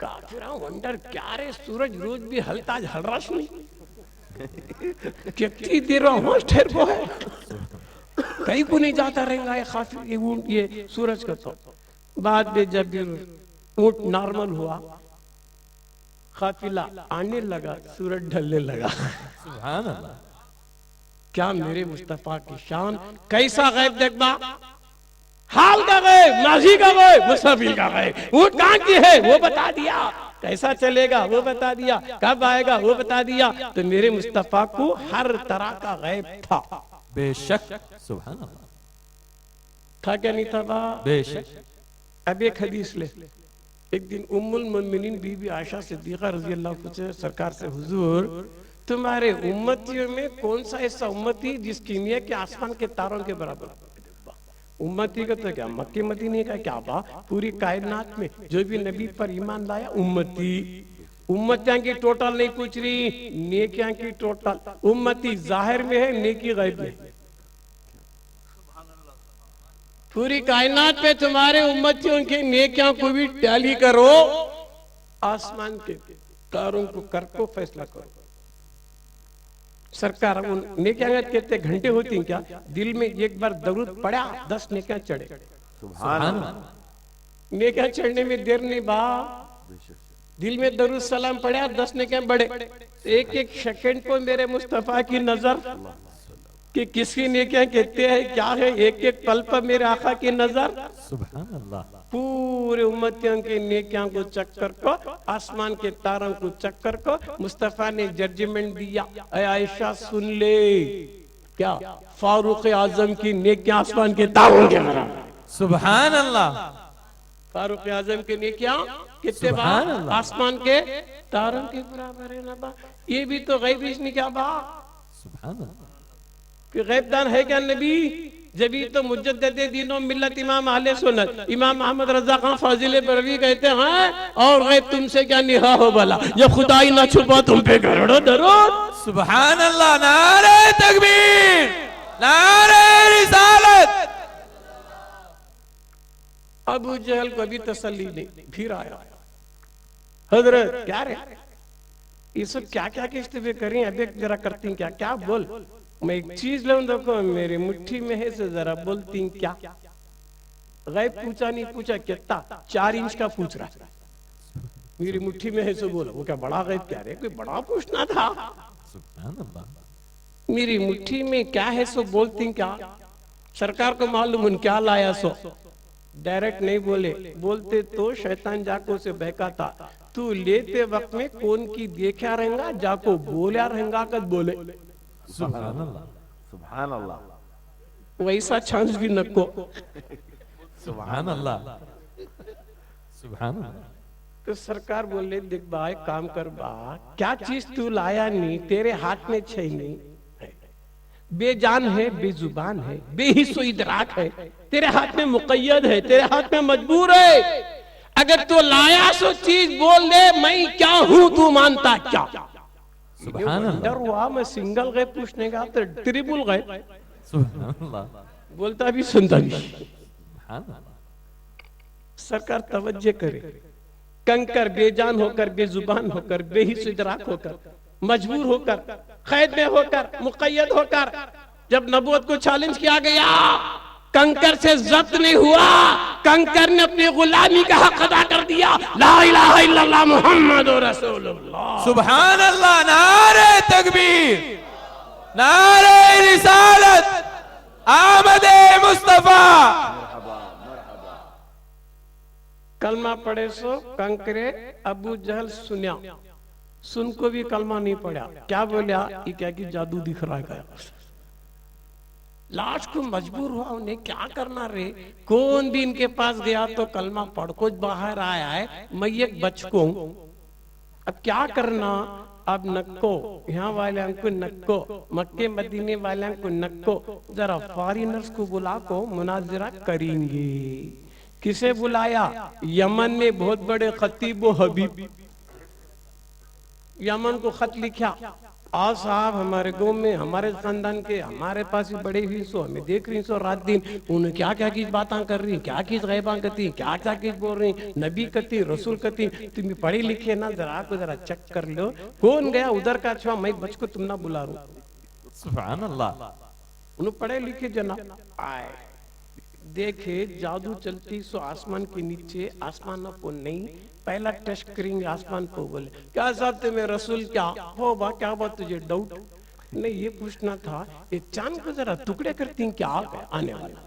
काफिरा वंडर क्या रे, सूरज रोज भी हलता हलराश नहीं, कितनी देर ठहर को है, कहीं को नहीं जाता रहेगा ये काफिर, ये सूरज का। तो बाद में जब ऊंट नॉर्मल हुआ, काफिला आने लगा, सूरज ढलने लगा। सुभान अल्लाह। क्या मेरे मुस्तफा की शान, कैसा गैब देखबा, हाल का गैब, माजी का गैब, मुस्तफिल का गैब। ऊंट कहां की है वो बता दिया, कैसा चलेगा वो बता दिया, कब आएगा वो बता दिया। तो मेरे मुस्तफा को हर तरह का गैब था। बेशक। सुभान अल्लाह। था क्या नहीं था बा, बेशक। अब एक हदीस ले। एक दिन उम्मुल मोमिनीन बीबी आयशा सिद्दीका रजी अल्लाह अन्हा सरकार से, हुजूर तुम्हारे उम्मतियों में कौन सा ऐसा उम्मती जिसकी नियत के आसमान के तारों के बराबर। उम्मती का तो क्या मक्की मदीने का क्या बा, पूरी कायनात में जो भी नबी पर ईमान लाया उम्मती। उम्मतियां की टोटल नहीं पूछ रही, नेकियां की टोटल। उम्मती जाहिर में है, नेकी गैब में। पूरी कायनात पे तुम्हारे उम्मतियों के नेकियां को भी टैली करो, आसमान के कारों को कर को फैसला करो। सरकार उन नेकियां कहते घंटे होती हैं क्या? दिल में एक बार दरूद पड़ा 10 नेकियां चढ़े। सुभान अल्लाह। नेकियां चढ़ने में देर नहीं बा, दिल में दरूद सलाम पड़ा 10 नेकियां बढ़े। एक एक सेकंड को मेरे मुस्तफा की नजर कि किसकी नेकियां कहते हैं क्या है, एक एक पल पर मेरे आका की नजर सुभान अल्लाह। पूरे उम्मतियों के नेकियां को चक्कर को, आसमान के तारों को चक्कर को मुस्तफा ने जजमेंट दिया। ऐ आयशा सुन ले, क्या फारूक आजम की नेकियां आसमान के तारों के बराबर। सुभान अल्लाह। फारूक आजम की नेकियां कितने सुभान बा? अल्लाह। आसमान के तारों के बराबर है ना बा। ये भी तो गैब इसने क्या बा सुभान अल्लाह। कि गैबदान है क्या नबी? जबी तो मुजद्दिद दीनो मिल्लत इमाम अहले सुन्नत इमाम अहमद रजा खान फाजिल बरवी कहते हैं, और गैब तुमसे क्या निहा हो भला, जब खुदाई ना छुपा तुम पे करोड़ों दरूद। सुभान अल्लाह। नारे तकबीर, नारे रिसालत। अबू जहल को अभी तसल्ली नहीं, फिर आया, हजरत क्या रे ये सब क्या क्या किस्ते पे करें, अभी जरा करती क्या क्या बोल, मैं एक चीज लाऊं देखो मेरी मुट्ठी में है, से जरा बोलती क्या। गैब पूछा नहीं, पूछा कितना, 4 इंच का पूछ रहा है, मेरी मुट्ठी में है सो बोला। वो क्या बड़ा गैब क्या रे, कोई बड़ा पूछना था। सुभान अल्लाह। मेरी मुट्ठी में क्या है सो बोलती क्या, सरकार को मालूम उन क्या लाया सो। डायरेक्ट नहीं बोले, बोलते तो शैतान जाको से बहकाता, तू लेते वक्त में कौन की देखा रहेगा, जाको बोला रहेगा कद बोले। सुभान अल्लाह। सुभान अल्लाह। वैसा चांस भी नको। सुभान अल्लाह। सुभान अल्लाह। तो सरकार बोले देख भाई काम कर बा, क्या चीज तू लाया नहीं, तेरे हाथ में छह नहीं, बेजान है, बेजुबान है, बेहिस्सो इदराक है, तेरे हाथ में मुक़य्यद है, तेरे हाथ में मजबूर है। अगर तू लाया सो चीज बोल दे, मैं क्या हूं तू मानता क्या। सुभान अल्लाह। डर हुआ मैं सिंगल गए पूछने का तो ट्रिपल गए सुभान अल्लाह। बोलता भी सुनता भी। सुभान अल्लाह। सरकार तवज्जो करे, कंकर बेजान होकर, बेजुबान होकर, बेहिस्सो इदराक होकर, मजबूर होकर, कैद में होकर, मुक़य्यद होकर, जब नबूवत को चैलेंज किया गया, कंकर से जब्त नहीं हुआ, कंकर ने अपनी गुलामी का हक अदा कर दिया। ला इलाहा इल्लल्लाह मुहम्मदुर रसूलुल्लाह। सुभान अल्लाह। नारे तकबीर, नारे रिसालत, आमदे मुस्तफा। कलमा पढ़े सो कंकरे अबू जहल सुनिया, सुन को भी कलमा नहीं पड़ा, क्या बोला, ये क्या कि जादू दिख रहा है। लास्ट को मजबूर हुआ, उन्हें क्या करना रे, कौन भी इनके पास गया तो कलमा पढ़ को बाहर आया है, मैं एक बचको, अब क्या करना। अब नक्को, यहाँ वाले को नक्को, मक्के मदीने वाले को नक्को, जरा फॉरिनर्स को बुला को मुनाजरा करेंगे। किसे बुलाया, यमन में बहुत बड़े खतीब व हबीब, यमन को खत लिखा, आओ साहब हमारे गांव में हमारे खानदान के हमारे पास ही बड़े हुई सो, हमें देख रही सो रात दिन, उन्हें क्या क्या की बातें कर रही, क्या की गैबा करती, क्या क्या की बोल रही, नबी कती रसूल कती, तुम पढ़े लिखे ना, जरा को जरा चेक कर लो, कौन गया उधर का, अच्छा मैं बच को तुम ना बुला रू। सुभान अल्लाह। उन्हें पढ़े लिखे जना आए, देखे जादू चलती सो आसमान के नीचे, आसमान को नहीं, पहला टेस्ट करेंगे आसमान को, बोले क्या साहब तुम्हें रसूल क्या हो बा, क्या बात तुझे डाउट नहीं, ये पूछना था ये चांद को जरा टुकड़े करती हैं क्या आने वाला,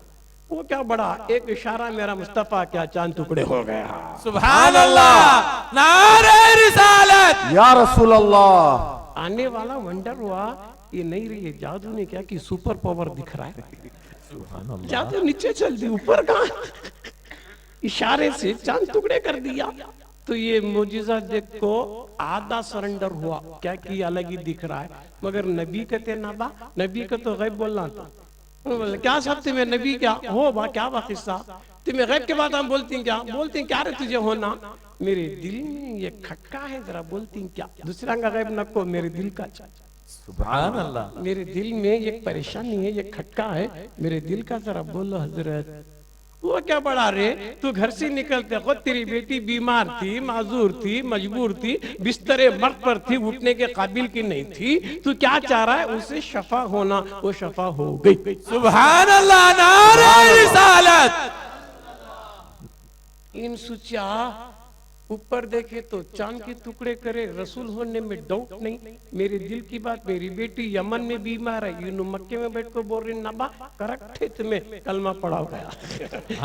वो क्या बड़ा एक इशारा मेरा मुस्तफा, क्या चांद टुकड़े हो गया। सुभान अल्लाह। नारे रिसालत, या रसूल अल्लाह। आने वाला वंडर हुआ, ये नहीं रही है, जादू ने क्या कि सुपर पावर दिख रहा है, जादू नीचे चल दी, ऊपर कहां, इशारे से चांद टुकड़े कर दिया। तो ये मुजिजा देख को आधा सरेंडर हुआ, क्या कि अलग ही दिख रहा है, मगर नबी कहते ना बा, नबी का तो गैब बोलना था। बोले क्या सब तुम्हें नबी क्या हो बा, क्या बा किस्सा, तुम्हें गैब के बाद हम बोलती क्या, बोलती क्या रे तुझे होना, मेरे दिल में ये खटका है, जरा बोलती क्या, दूसरा का गैब न को, मेरे दिल का, सुभान अल्लाह। मेरे दिल में एक परेशानी है, ये खटका है, मेरे दिल का जरा बोलो हजरत। वो क्या बड़ा रे, तू घर से निकलते खुद तेरी बेटी बीमार थी, माजूर थी, मजबूर थी, बिस्तरे मर्द पर थी, उठने के काबिल की नहीं थी, तू क्या चाह रहा है? उसे शफा होना, वो शफा हो गई। सुभान अल्लाह, नारे रिसालत। इन सोचा ऊपर देखे तो चांद के टुकड़े करे, रसूल होने में डाउट नहीं। मेरे दिल की बात, मेरी बेटी यमन में बीमार है, यूं मक्के में बैठ कर बोल रही नबा करेक्ट है, तुम्हें कलमा पढ़ा गया,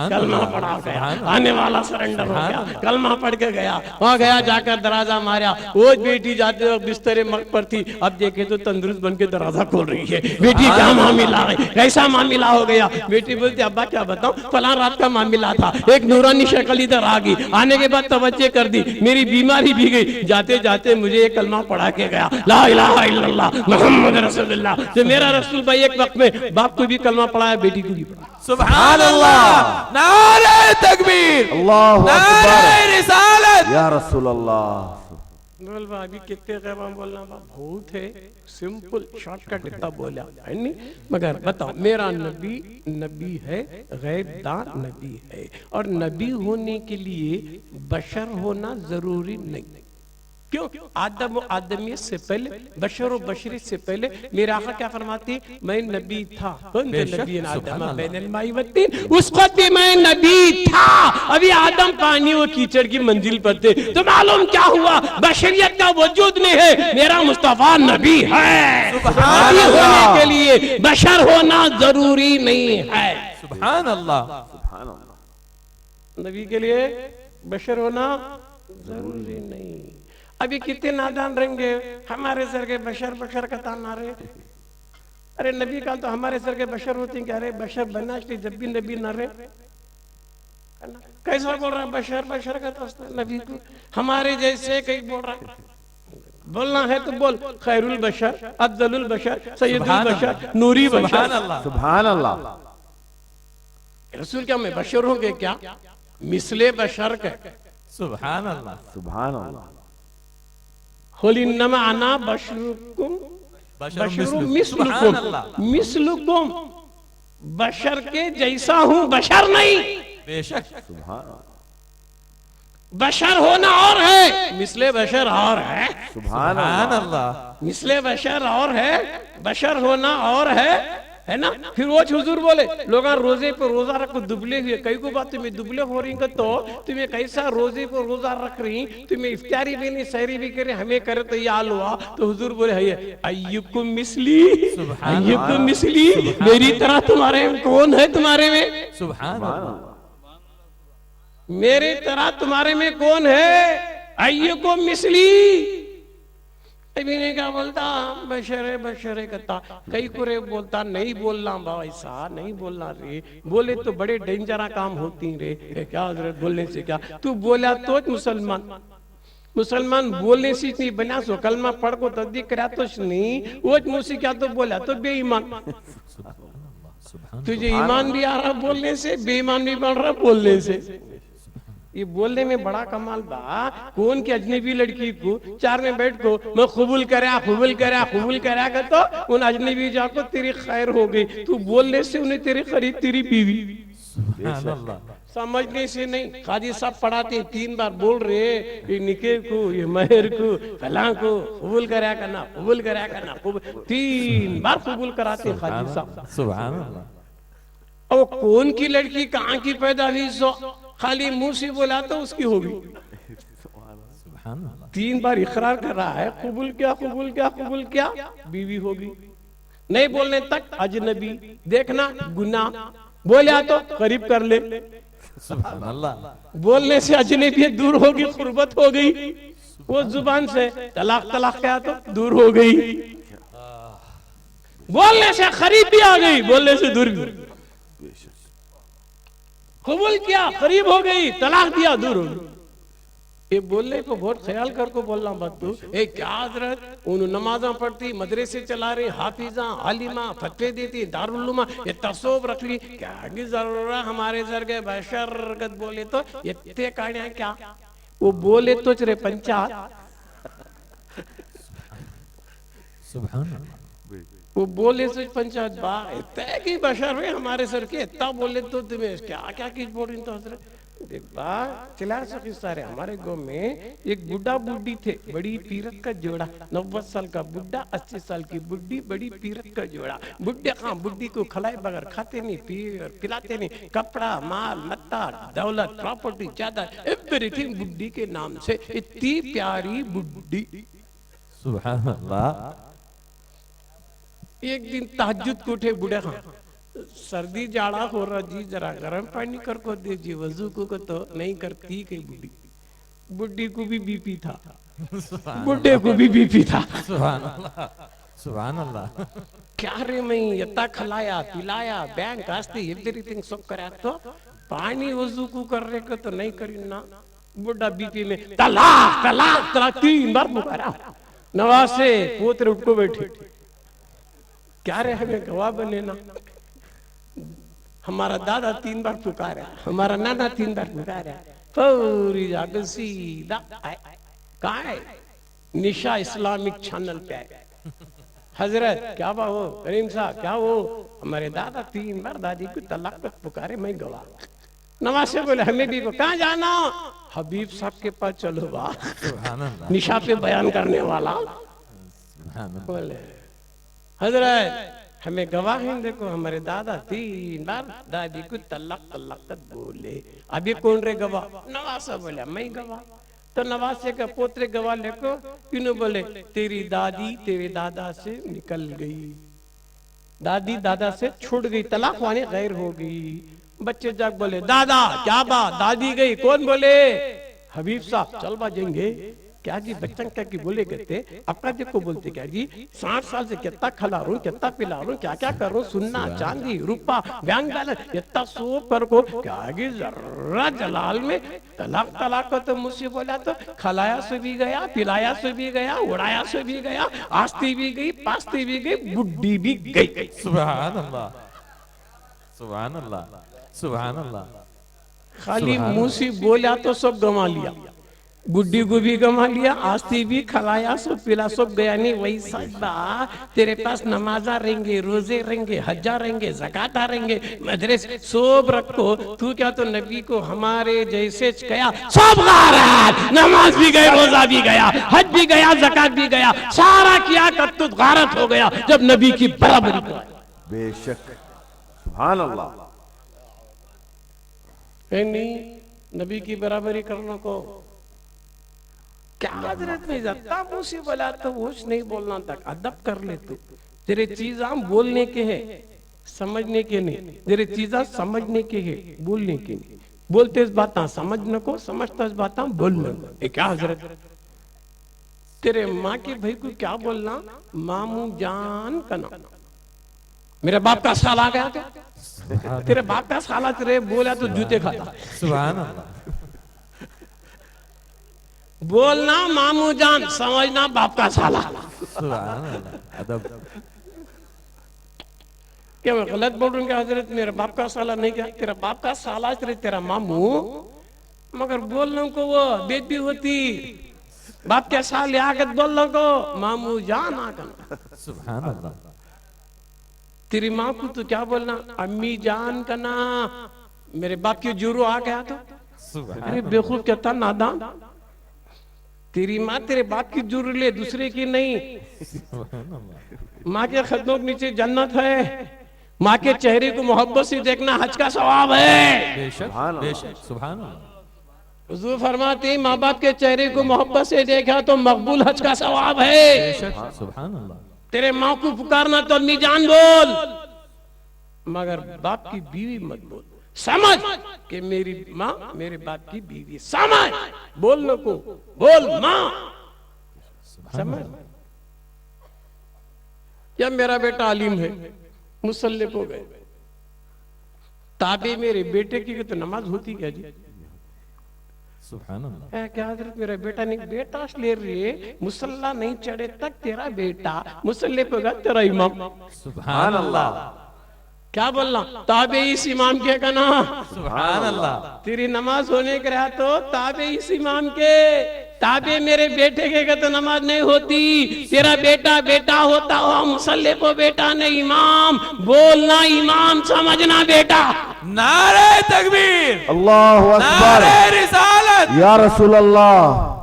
कलमा पढ़ा गया, आने वाला सरेंडर हो गया, कलमा पढ़ के गया, वहां गया, जाकर दरवाजा मारा, वो बेटी जाते वक्त बिस्तरे पर थी, अब देखे तो तंदुरुस्त बन के दरवाजा खोल रही है। बेटी क्या मामला है, कैसा मामला हो गया? बेटी बोलती अब्बा क्या बताऊं, फलां रात का मामला था, एक नूरानी शक्ल इधर आ गई, आने के बाद तवज्जो कर दी, मेरी बीमारी भी गई, जाते जाते मुझे एक कलमा पढ़ा के गया, ला इलाहा इल्लल्लाह मुहम्मद रसूलुल्लाह। तो मेरा रसूल भाई एक वक्त में बाप को भी कलमा पढ़ाया, बेटी को भी पढ़ाया। सुभान अल्लाह, नारे तकबीर, अल्लाहु नारे अकबर, रिसालत। या रसूल अल्लाह। बोल अभी कितने ग़ैबान बोलना बहुत है, सिंपल शॉर्टकट इतना बोला है नहीं, मगर बताओ मेरा नबी नबी है, गैबदार नबी है, और नबी होने के लिए बशर होना जरूरी नहीं। क्यों? आदम और आदमियत से पहले, बशर और बशरियत से पहले मेरे आका क्या फरमाती, मैं नबी था। कौन थे नबी? आदम बैनल माई वत्तीन, उस वक्त भी मैं नबी था। अभी आदम पानी और कीचड़ की मंजिल पर थे, तो मालूम क्या हुआ? बशरियत का वजूद नहीं है, मेरा मुस्तफा नबी है। नबी होने के लिए बशर होना जरूरी नहीं है। सुभान अल्लाह, सुभान अल्लाह। नबी के लिए बशर होना जरूरी नहीं। अभी कितने नादान रहेंगे, हमारे सर के बशर बशर का तान आ रहे। अरे नबी का तो हमारे सर के बशर होते हैं क्या? अरे बशर बनना चाहिए जब भी नबी न रहे। कैसा बोल रहा है बशर बशर का तो नबी को हमारे जैसे कहीं बोल रहा है। बोलना है तो बोल, खैरुल बशर, अफजलुल बशर, सैयदुल बशर, नूरी बशर। सुभान अल्लाह, सुभान अल्लाह। रसूल क्या मैं बशर हूँ क्या? मिसले बशर के। सुभान अल्लाह, सुभान अल्लाह। होली नमा आना बशरुकुम बशरुम मिस्लुकुम, मिस्लुकुम बशर के जैसा हूं, बशर नहीं। बेशक। सुभान अल्लाह। बशर होना और है, मिसले बशर और है। सुभान अल्लाह, मिसले बशर और है, बशर होना और है ना। फिर वो हुजूर बोले लोग रोजे पर रोजा रखो दुबले हुए, कई को बात तुम्हें दुबले हो रही तो तुम्हें कैसा रोजे पर रोजा रख रही, तुम्हें इफ्तारी भी नहीं सहरी भी करे, हमें करे तो ये हाल हुआ। तो हुजूर बोले अय्युकुम मिसली, अय्युकुम मिसली, मेरी तरह तुम्हारे में कौन है? तुम्हारे में सुभान अल्लाह, मेरी तरह तुम्हारे में कौन है? अय्युकुम मिसली। अभी ने क्या बोलता बशरे बशरे कहता, कई कुरे बोलता नहीं बोलना भाई साहब, नहीं बोलना रे, बोले तो बड़े डेंजर काम होती रे। क्या हजरत बोलने से क्या? तू बोला तो मुसलमान, मुसलमान बोलने से नहीं बना, सो कलमा पढ़ को तस्दीक करा तो नहीं, वो मुझसे क्या तो बोला तो बेईमान। तुझे ईमान भी आ रहा बोलने से, बेईमान भी बन रहा बोलने से। ये बोलने में बड़ा कमाल बा। कौन की अजनबी लड़की को चार में बैठ को मैं कबूल करा कबूल करा कबूल करा कर तो उन अजनबी जाको तेरी खैर हो गई, तू बोलने से उन्हें तेरी खरीद तेरी बीवी। सुभान अल्लाह, समझने से नहीं। काजी साहब पढ़ाते 3 बार बोल रहे, ये निके को, ये महर को, फलां को कबूल करा करना, कबूल करा करना, 3 बार कबूल कराते काजी साहब। सुभान अल्लाह। और कौन की लड़की कहाँ की पैदा हुई, सो खाली मुंह से बोला तो उसकी होगी। 3 बार इकरार कर रहा है, कबूल क्या कबूल क्या कबूल क्या, बीवी होगी। नहीं बोलने तक अजनबी, देखना गुनाह, बोला तो करीब कर ले। सुभान अल्लाह, बोलने से अजनबी दूर होगी, कुर्बत हो गई। वो जुबान से तलाक तलाक क्या तो दूर हो गई। बोलने से करीब भी आ गई, बोलने से दूर भी। कबूल किया करीब हो गई, तलाक दिया दूर हो गई। ये बोलने को बहुत ख्याल कर को बोलना बात। तू क्या हजरत उन नमाजा पढ़ती, मदरसे चला रही, हाफिजा आलिमा फतवे देती, दारुल उलूमा, ये तसव्वुफ रख ली, क्या जरूरत हमारे सर के बशरगत बोले तो इतने काढ़िया क्या, वो बोले तो चरे पंचायत। सुभान अल्लाह, वो बोले से पंचायत बा तय की बशर है हमारे सर के इतना बोले तो तुम्हें क्या क्या चीज बोल रही तो हजरत देख बा चिल्ला सके सारे हमारे गांव में एक बुढ़ा बुढ़ी थे बड़ी पीरत का जोड़ा 90 साल का बुढ़ा 80 साल की बुढ़ी बड़ी पीरत का जोड़ा बुढ़े हाँ बुढ़ी को खिलाए बगैर खाते नहीं पिलाते नहीं कपड़ा माल मत्ता दौलत प्रॉपर्टी ज्यादा एवरीथिंग बुढ़ी के नाम से इतनी प्यारी बुढ़ी सुभान अल्लाह। एक दिन तहज्जुद को उठे बूढ़े खां सर्दी जाड़ा हो रहा जी जरा गर्म पानी कर को दे जी वजू को तो नहीं करती कई बुढ़ी बुढ़ी को भी बीपी था बुढ़े को भी बीपी था। सुभान अल्लाह सुभान अल्लाह। क्या रे मैं यत्ता खिलाया पिलाया बैंक आस्ते एवरीथिंग सब करा तो पानी वजू को कर रहे को तो नहीं करी ना बुढ़ा बीपी में तलाक तलाक तलाक 3 बार पुकारा नवाज से पोतरे उठ को बैठे क्या रे हमें गवाह बने ना हमारा दादा 3 बार पुकारा हमारा नाना 3 बार पुकारा पूरी जाग सीधा कहाँ है निशा इस्लामिक चैनल पे है हजरत क्या बा हो करीम साहब क्या हो हमारे दादा 3 बार दादी को तलाक पे पुकारे मैं गवाह नवाज से बोले हमें भी कहाँ जाना हबीब साहब के पास चलो बा निशा पे बयान करने वाला बोले हजरत हमें गवाह हैं देखो हमारे दादा 3 बार दादी को तलाक तलाक बोले अभी कौन रे गवाह नवाज साहब बोले मैं गवाह तो नवाज से का पोतरे गवाह लेको क्यों बोले तेरी दादी तेरे दादा से निकल गई दादी दादा से छूट गई तलाक वाने गैर हो गई बच्चे जाग बोले दादा क्या बात दादी गई कौन बोले हबीब साहब चल बा जाएंगे क्या जी बच्चन क्या की बोले कहते आपका जी को बोलते क्या जी 60 साल से कितना खिला रहा हूँ कितना पिला रहा हूँ क्या क्या कर रहा हूँ सुन्ना चांदी रूपा बैंक बैलेंस इतना सो कर को क्या जी जरा जलाल में तलाक तलाक को तो मुझसे बोला तो खलाया से भी गया पिलाया से भी गया उड़ाया से भी गया आस्ती भी गई पास्ती भी गई बुढ़ी भी गई। सुभान अल्लाह सुभान अल्लाह सुभान अल्लाह। खाली मुंह से बोला तो सब गंवा लिया बुढ़ी को भी गंवा लिया आस्ती भी खलाया सब पिला सब गया नहीं वही सजदा तेरे पास नमाजा रहेंगे रोजे रहेंगे हज्जा रहेंगे ज़कात रहेंगे मदरस सब रखो तू क्या तो नबी को हमारे जैसे गया सब गारत नमाज भी गए रोजा भी गया हज भी गया ज़कात भी गया सारा किया कर तू गारत हो गया जब नबी की बराबरी को बेशक सुभान अल्लाह नहीं नबी की बराबरी करने को क्या हजरत में जाता मुझसे बोला तो वो नहीं बोलना तक अदब कर ले तू तेरे चीज हम बोलने के हैं समझने के नहीं तेरे चीजा समझने के है बोलने के नहीं बोलते इस बात समझने को समझता इस बात बोलने को क्या हजरत तेरे माँ के भाई को क्या बोलना मामू जान का नाम मेरे बाप का साल आ गया क्या तेरे बाप का साला तेरे बोला तो जूते खाता सुभान अल्लाह। बोलना मामू जान समझना बाप का साला सुभान अल्लाह अदब। क्या मैं गलत बोल रहा हूँ क्या हजरत मेरे बाप का साला नहीं क्या तेरा बाप का साला तेरा मामू मगर बोलने को वो बेटी होती बाप के साल आगत बोलने को मामू जान आकर सुभान अल्लाह। तेरी माँ को तो क्या बोलना अम्मी जान का ना मेरे बाप की जुरू आ गया तो अरे बेवकूफ कहता नादान तेरी माँ तेरे बाप की जुरू ले दूसरे की नहीं माँ के कदमों के नीचे जन्नत है माँ के चेहरे को मोहब्बत से देखना हज का सवाब है बेशक बेशक सुभान अल्लाह। हुजूर फरमाते माँ बाप के चेहरे को मोहब्बत से देखा तो मकबूल हज का सवाब है बेशक सुभान अल्लाह। तेरे माँ को पुकारना तो अम्मी जान बोल मगर बाप की बीवी मत बोल समझ कि मेरी माँ मेरे बाप की बीवी समझ बोलने को बोल माँ समझ या मेरा बेटा आलिम है मुसल्ले को गए ताबे मेरे बेटे की तो नमाज होती क्या जी सुभान अल्लाह। क्या हजरत मेरा बेटा नहीं बेटा ले रही मुसल्ला नहीं चढ़े तक तेरा बेटा मुसल्ले पे गया तेरा इमाम सुभान अल्लाह। क्या बोलना ताबे इस इमाम के कहना सुभान अल्लाह। तेरी नमाज होने के रहा तो ताबे इस इमाम के ताबे मेरे बेटे के तो नमाज नहीं होती, तेरा बेटा बेटा होता हो मुसल्ले को बेटा नहीं इमाम, बोलना इमाम समझना बेटा। नारे तकबीर, अल्लाहु अकबर, नारे रिसालत, या रसूल अल्लाह।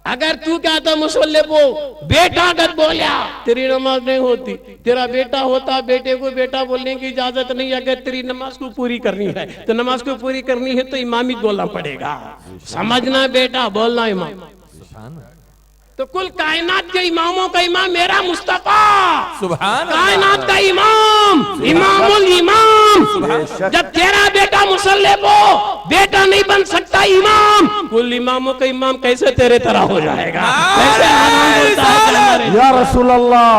अगर तू क्या तो मुसल्ले को बेटा अगर बोलिया तेरी नमाज नहीं होती, तेरा बेटा होता बेटे को बेटा बोलने की इजाजत नहीं। अगर तेरी नमाज को पूरी करनी है तो नमाज को पूरी करनी है तो इमामी बोलना पड़ेगा, समझना बेटा बोलना इमाम। तो कुल कायनात के इमामों का इमाम मेरा मुस्तफा, सुभान कायनात का इमाम, इमामुल इमाम। जब तेरा बेटा मुसल्ले को बेटा नहीं बन सकता इमाम, कुल इमामों का इमाम कैसे तेरे तरह हो जाएगा? कैसे आवाज होता है या रसूल अल्लाह,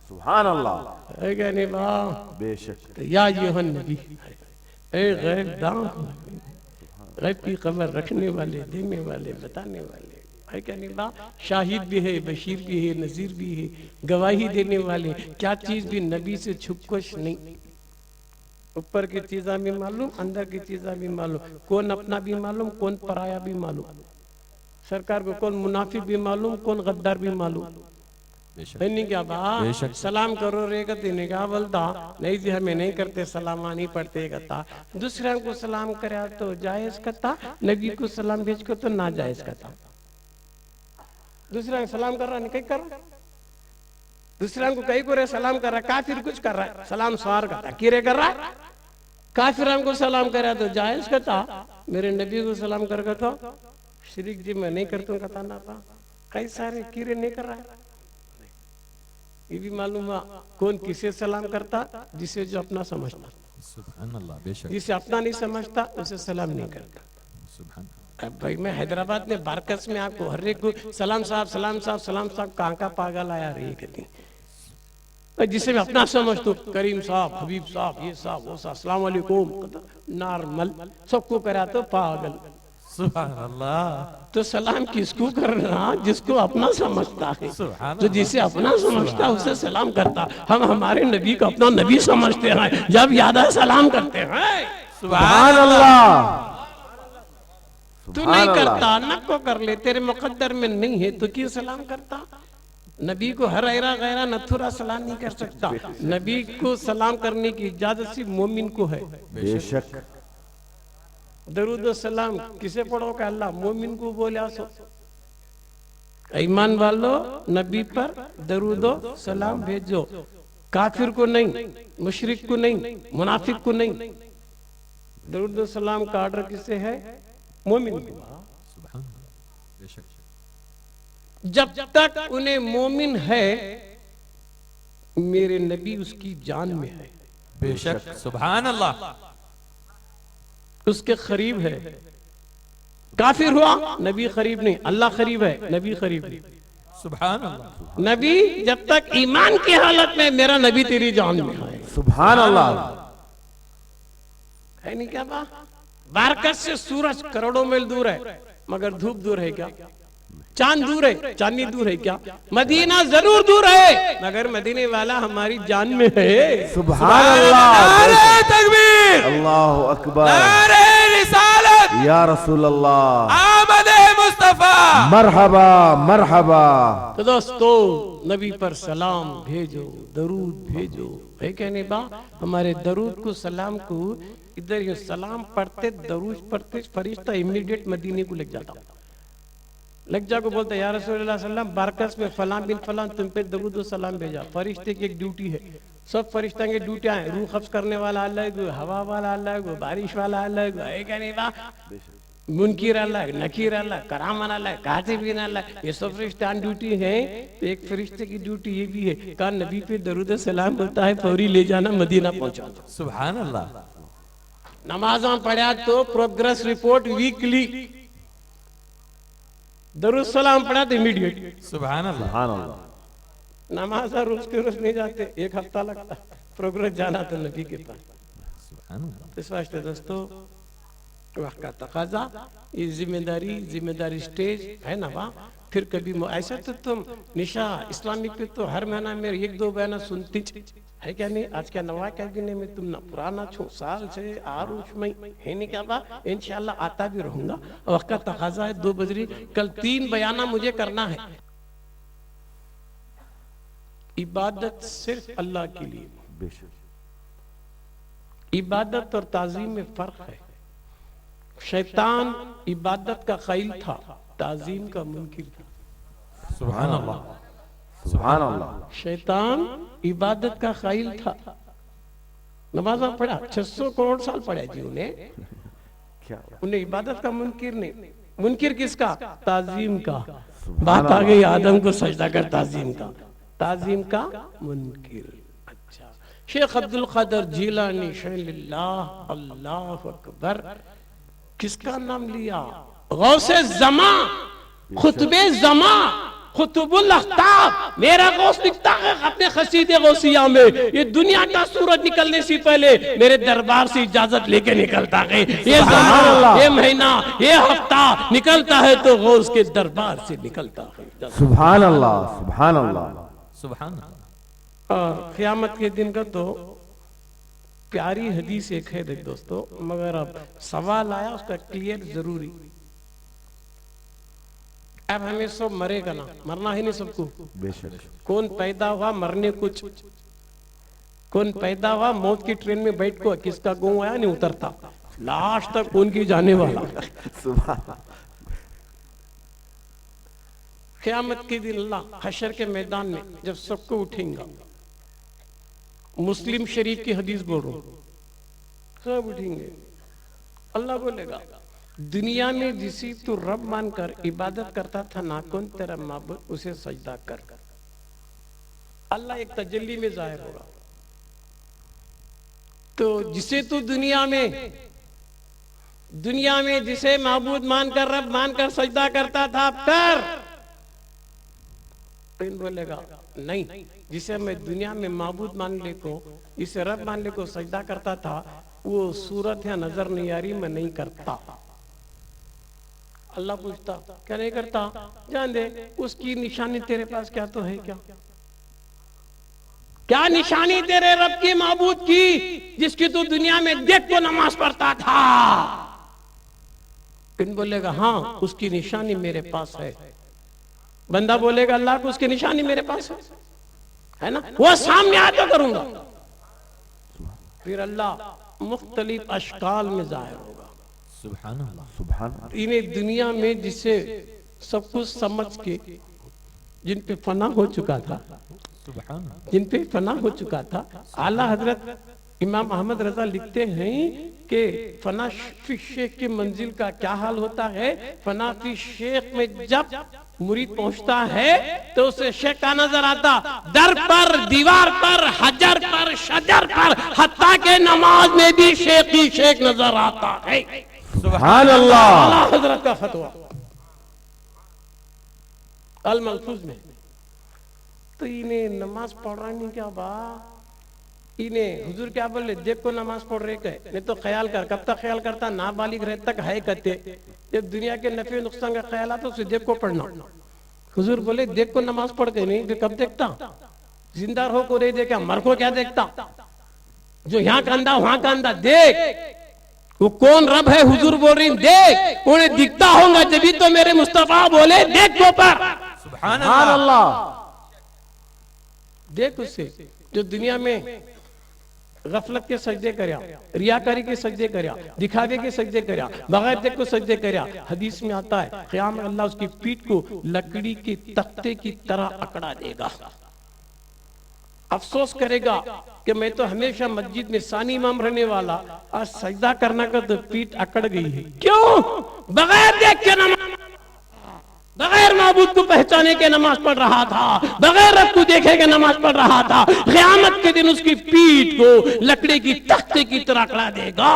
सुभान अल्लाह। है क्या नहीं बा? बेशक। या यूहन नबी, ए गैब दान, गैब की खबर रखने वाले, देने वाले, बताने वाले, है क्या नहीं बा? शाहिद भी है, बशीर भी है, नजीर भी है, गवाही देने वाले। क्या चीज भी नबी से छुपकुश नहीं। ऊपर की चीजा भी मालूम, अंदर की चीजा भी मालूम, कौन अपना भी मालूम, कौन पराया भी मालूम। सरकार को कौन मुनाफिक भी मालूम, कौन गद्दार भी मालूम। नहीं क्या बा? सलाम करो रे कहते नहीं क्या बोलता? नहीं जी हमें नहीं करते, सलाम नहीं पढ़ते कहता। दूसरा को सलाम करे तो जायज कहता, नबी को सलाम भेज को तो ना जायज कहता। दूसरा सलाम कर रहा नहीं कहीं कर रहा, दूसरा को कहीं को रे सलाम कर रहा, काफिर कुछ कर रहा है सलाम सवार करता, किरे कर रहा है। काफिर को सलाम करे तो जायज कहता, मेरे नबी को सलाम कर तो शरीक जी मैं नहीं करता कहता ना पा। कई सारे किरे नहीं कर रहा है। ये भी मालूम हुआ कौन किसे सलाम करता, जिसे जो अपना समझता। सुभान अल्लाह, बेशक। जिसे अपना नहीं समझता उसे सलाम नहीं करता। सुभान। अब भाई मैं हैदराबाद में बारकस में आपको हर एक को सलाम साहब सलाम साहब सलाम साहब कहाँ का पागल आया रही कहती। जिसे मैं अपना समझता हूँ, करीम साहब, हबीब साहब, ये साहब वो साहब, अस्सलाम वालेकुम नॉर्मल सबको करा तो पागल। सुभान अल्लाह। तो सलाम किसको करना? जिसको अपना समझता है। सुभान तो जिसे अपना समझता है उसे सलाम करता। हम हमारे नबी को अपना नबी समझते हैं, जब याद है सलाम करते हैं। सुभान अल्लाह। तू नहीं करता, न को कर ले, तेरे मुकद्दर में नहीं है तो क्यों सलाम करता? नबी को हर ऐरा गैरा नथुरा सलाम नहीं कर सकता। नबी को सलाम करने की इजाजत सिर्फ मोमिन को है। बेशक। दरूद सलाम किसे पढ़ो का? अल्लाह मोमिन को बोले सो। ईमान वालो नबी पर दरूद सलाम भेजो, काफिर को नहीं, मुशरिक को नहीं, मुनाफिक को नहीं। दरूद सलाम का ऑर्डर किसे है? मोमिन को। जब तक उन्हें मोमिन है मेरे नबी उसकी जान में है। बेशक। सुभान अल्लाह। उसके करीब है। काफिर हुआ नबी करीब नहीं, अल्लाह करीब है, नबी करीब नहीं। सुभान अल्लाह। नबी जब तक ईमान की हालत में मेरा नबी तेरी जान में है। सुभान अल्लाह। है नहीं क्या बा? बारकस से सूरज करोड़ों मील दूर है मगर धूप दूर है क्या? चांद दूर है, चांदनी दूर है क्या? मदीना जरूर दूर है मगर मदीने वाला हमारी जान में है। सुभान अल्लाह। नारे तकबीर, अल्लाहु अकबर, नारे रिसालत, या रसूल अल्लाह, आमदे मुस्तफा, मरहबा मरहबा। तो दोस्तों नबी पर सलाम भेजो, दरूद भेजो, है क्या नहीं बा? हमारे दरूद को सलाम को इधर ये सलाम पढ़ते दरूद पढ़ते फरिश्ता इमीडिएट मदीने को लग जाता, लग जा को बोलता या रसूलुल्लाह सल्लम बारकस में फलां बिन फलां तुम पे दरूद सलाम भेजा। फरिश्ते की एक ड्यूटी है, सब फरिश्ता की ड्यूटियां हैं। रूह कब्ज करने वाला अलग, हवा वाला अलग, बारिश वाला अलग, है क्या नहीं बा? मुनकिर अलग, नकीर अलग, करामन अलग, कातिबीन अलग, ये सब फरिश्ते ऑन ड्यूटी है। तो एक फरिश्ते की ड्यूटी ये भी है, कहा नबी पे दरूद सलाम होता है फौरी ले जाना मदीना पहुंचा। सुभान अल्लाह। नमाज़ पढ़ा तो प्रोग्रेस रिपोर्ट वीकली, दरूद सलाम पढ़ा तो इमीडिएट। सुभान अल्लाह। सुभान अल्लाह। नमाज रोज के रोज नहीं जाते, एक हफ्ता लगता प्रोग्रेस जाना तो नबी के पास। सुभान अल्लाह। इस वास्ते दोस्तों वक्त का तकाजा, ये जिम्मेदारी स्टेज है ना वाह। फिर कभी ऐसा तो तुम निशा इस्लामिक पे तो हर महीना में एक दो बयाना सुनती है क्या नहीं? आज क्या नवा क्या दिन में तुम ना पुराना छो साल से आरुष में है नहीं क्या बा? इंशाल्लाह आता भी रहूंगा। वक्त का तकाजा है 2 बजरी, कल 3 बयाना मुझे करना है। इबादत सिर्फ अल्लाह के लिए, बेशक इबादत और ताजीम में फर्क है। शैतान इबादत का क़ाइल था, ताजीम का मुनकिर था। सुभान अल्लाह, सुभान अल्लाह। शैतान इबादत का क़ाइल था। नमाज़ पढ़ा 600 करोड़ साल पढ़ा जी उन्हें, क्या उन्हें इबादत का मुनकिर नहीं। मुनकिर किसका? ताजीम का। बात आ गई आदम को सजदा कर, ताजीम का, ताजीम का मुनकिर। अच्छा, शेख अब्दुल कादिर जिलानी शैलिल्लाह, अल्लाह अकबर। किसका नाम लिया? गौसे जमा, खुतबे जमा, खुतबुल अख्ताब। मेरा गौस लिखता है अपने खसीदे गौसिया में, ये दुनिया का सूरज निकलने से पहले मेरे दरबार से इजाजत लेके निकलता है। ये ज़माना, ये महीना, ये हफ्ता निकलता है तो गौस के दरबार से निकलता है। सुभान अल्लाह, सुभान अल्लाह, सुभान अल्लाह। और क़यामत के दिन का तो प्यारी हदीस एक है देख दोस्तों, मगर अब सवाल आया उसका क्लियर जरूरी। अब हमें सब मरेगा ना, मरना है नहीं सबको। बेशक कौन पैदा हुआ मरने कुछ, कौन पैदा हुआ मौत की ट्रेन में बैठ को किसका गुम आया नहीं उतरता, लास्ट तक कौन की जाने वाला। सुभान। क़यामत के दिन अल्लाह हशर के मैदान में जब सबको उठेगा, मुस्लिम शरीफ की हदीस बोल रहा हूं, सब उठेंगे। अल्लाह बोलेगा दुनिया में जिसी तू रब मानकर इबादत करता था ना, कौन तेरा माबूद, उसे सजदा कर। अल्लाह एक तजल्ली में जाहिर होगा। तो जिसे तू दुनिया में जिसे माबूद मानकर रब मानकर सजदा करता था कर, इन बोलेगा नहीं, जिसे मैं दुनिया में माबूद मान ले को, इसे रब मान ले को सजदा करता था, वो सूरत या नजर नहीं आ रही, मैं नहीं करता। अल्लाह पूछता क्या नहीं करता? जान दे, उसकी निशानी तेरे पास क्या तो है क्या? क्या निशानी तेरे रब की माबूद की जिसकी तू दुनिया में देख को नमाज पढ़ता था? इन बोलेगा हाँ, उसकी निशानी मेरे पास है। बंदा बोलेगा अल्लाह को उसकी निशानी मेरे पास है ना, वो सामने आ तो करूंगा। फिर अल्लाह मुख्तलिफ अशकाल में जाहिर होगा। सुभान अल्लाह, सुभान। इन्हें दुनिया में जिसे सब कुछ समझ के, जिन पे फना हो चुका था, सुभान, जिन पे फना हो चुका था, आला हजरत इमाम अहमद रजा लिखते हैं कि फना फी शेख की मंजिल का क्या हाल होता है। फना फी शेख में जब मुरीद पहुंचता है तो उसे शेख का नजर आता, दर पर, दीवार पर, हजर पर, शजर पर, हत्ता के नमाज में भी शेख ही शेख नजर आता है। सुभान अल्लाह। आला हजरत का फतवा अल मलफूज में। तो इन्हें नमाज पढ़ रहा नहीं क्या बा, इन्हें हुजूर क्या बोले, देख को नमाज पढ़ रहे कहे, नहीं तो ख्याल कर। कब तक ख्याल करता? नाबालिग रहे तक है कहते। जब दुनिया के नफे नुकसान का ख्याल आता तो देख को पढ़ना। हुजूर बोले देख को नमाज पढ़ के नहीं, तो कब देखता? जिंदा हो को नहीं देखा, मर को क्या देखता? जो यहाँ का अंधा वहां का अंधा देख, वो कौन रब है हुजूर बोल रही देख, उन्हें दिखता होगा जब तो मेरे मुस्तफा बोले देख को पर। सुभान अल्लाह। देख उससे जो दुनिया में गफलत के सजदे करया, रियाकारी के सजदे करया, दिखावे के सजदे करया, बगैर देख को सजदे करया। हदीस में आता है क़यामत में अल्लाह उसकी पीठ को लकड़ी के तख्ते की तरह अकड़ा देगा। अफसोस करेगा कि मैं तो हमेशा मस्जिद में सानी इमाम रहने वाला, आज सजदा करना का तो पीठ अकड़ गई है। क्यों? बगैर देख के नमाज, बगैर माबूद को पहचाने के नमाज पढ़ रहा था, बगैर रब को देखे के नमाज पढ़ रहा था। क़यामत के दिन उसकी पीठ को लकड़ी की तख्ते की तरह अकड़ा देगा।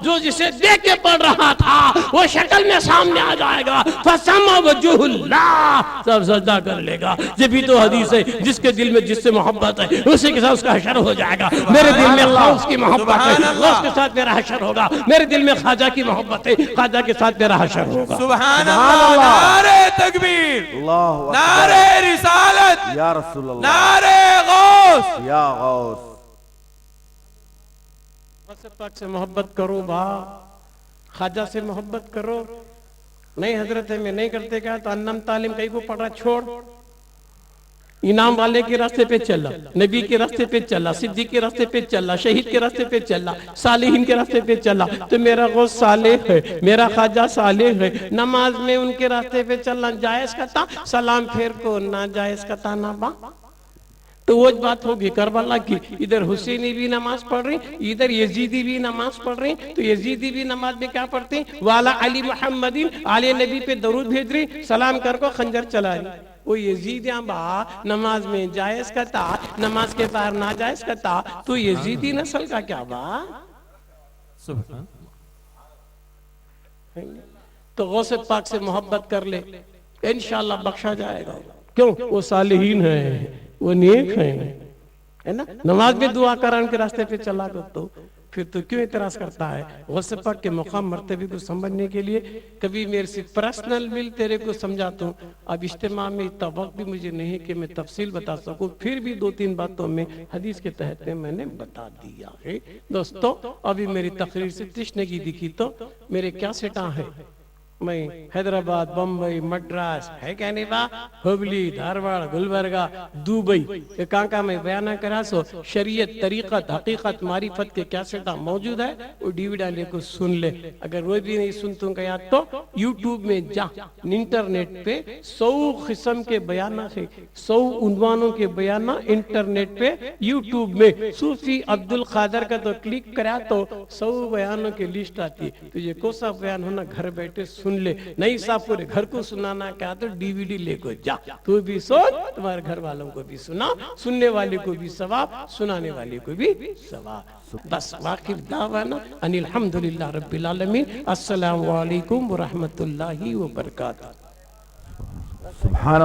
जो जिसे देख के पढ़ रहा था वो शक्ल में सामने आ जाएगा। फसमा वजहुल्लाह, सब सजदा कर लेगा। ये भी तो हदीस है, जिसके दिल में जिससे मोहब्बत है उसी के साथ उसका हशर हो जाएगा। मेरे दिल में गौस की मोहब्बत है, गौस के साथ मेरा हशर होगा। मेरे दिल में ख्वाजा की मोहब्बत है, ख्वाजा के साथ मेरा हशर होगा। सुभान अल्लाह, तकबीर, अल्लाह नारे रिसालत, या रसूल अल्लाह, नारे गौस, या गौस। गौसे पाक से मोहब्बत करो बा, ख्वाजा से मोहब्बत करो। नहीं हजरत है मैं नहीं करते क्या तो अन्नम तालीम कहीं को पढ़ा छोड़, इनाम वाले के रास्ते पे चला, नबी के रास्ते पे चला, सिद्दीक के रास्ते पे चला, शहीद के रास्ते पे चला, सालिहीन के रास्ते पे चला। तो मेरा गौस सालेह है, मेरा ख्वाजा सालेह है। नमाज में उनके रास्ते पे चलना जायज कता, सलाम फेर को ना जायज कता ना बा। तो वो बात होगी करबला की, इधर हुसैनी भी नमाज पढ़ रही, इधर यजीदी भी नमाज पढ़ रही। तो यजीदी भी नमाज में क्या पढ़ती, वाला अली मुहम्मदिन, आले नबी पे दरूद भेज रही, सलाम कर को खंजर चला रही। वो यजीदियां बा नमाज में जायज करता, नमाज के बाहर ना जायज करता। तो यजीदी नस्ल का क्या बा। सुभान। तो गौसे पाक से मोहब्बत कर ले, इंशाअल्लाह बख्शा जाएगा। क्यों, वो सालिहीन है, वो नेक है ना। नमाज में दुआ करान के रास्ते पे चला तो फिर तो क्यों इतराज करता है। गौसे पाक के मुकाम मर्तबे को समझने के लिए कभी मेरे से पर्सनल मिल, तेरे को समझाता हूँ। अब इज्तिमा में इतना वक्त भी मुझे नहीं कि मैं तफसील बता सकूं, फिर भी 2-3 बातों में हदीस के तहत में मैंने बता दिया है। दोस्तों अभी मेरी तकरीर से तिश्ने की दिखी तो मेरे क्या सेटा है, मैं हैदराबाद, बम्बई, मद्रास है कहने बा, हुबली, धारवाड़, गुलबर्गा, दुबई का मैं बयाना करा सो शरीयत, तरीकत, हकीकत, मारिफत के क्या सेटा मौजूद है। वो डीवीडी लेकर सुन ले। अगर वो भी नहीं सुनतू क्या तो यूट्यूब में जा, इंटरनेट पे 100 किस्म के बयाना है, 100 उन्वानों के बयाना इंटरनेट पे यूट्यूब में सूफी अब्दुल कादर का तो क्लिक करा तो 100 बयानों की लिस्ट आती है। तो ये कौन सा बयान होना, घर बैठे सुन ले। नहीं साहब पूरे घर को सुनाना क्या तो डीवीडी लेकर जा, तू भी सुन, तुम्हारे घर वालों को भी सुना, सुनने वाले को भी सवाब, सुनाने वाले को भी सवाब। बस वाकिफ दावाना अनिल हम्दुलिल्लाह रब्बिल आलमीन। अस्सलामु अलैकुम व रहमतुल्लाहि व बरकातहू।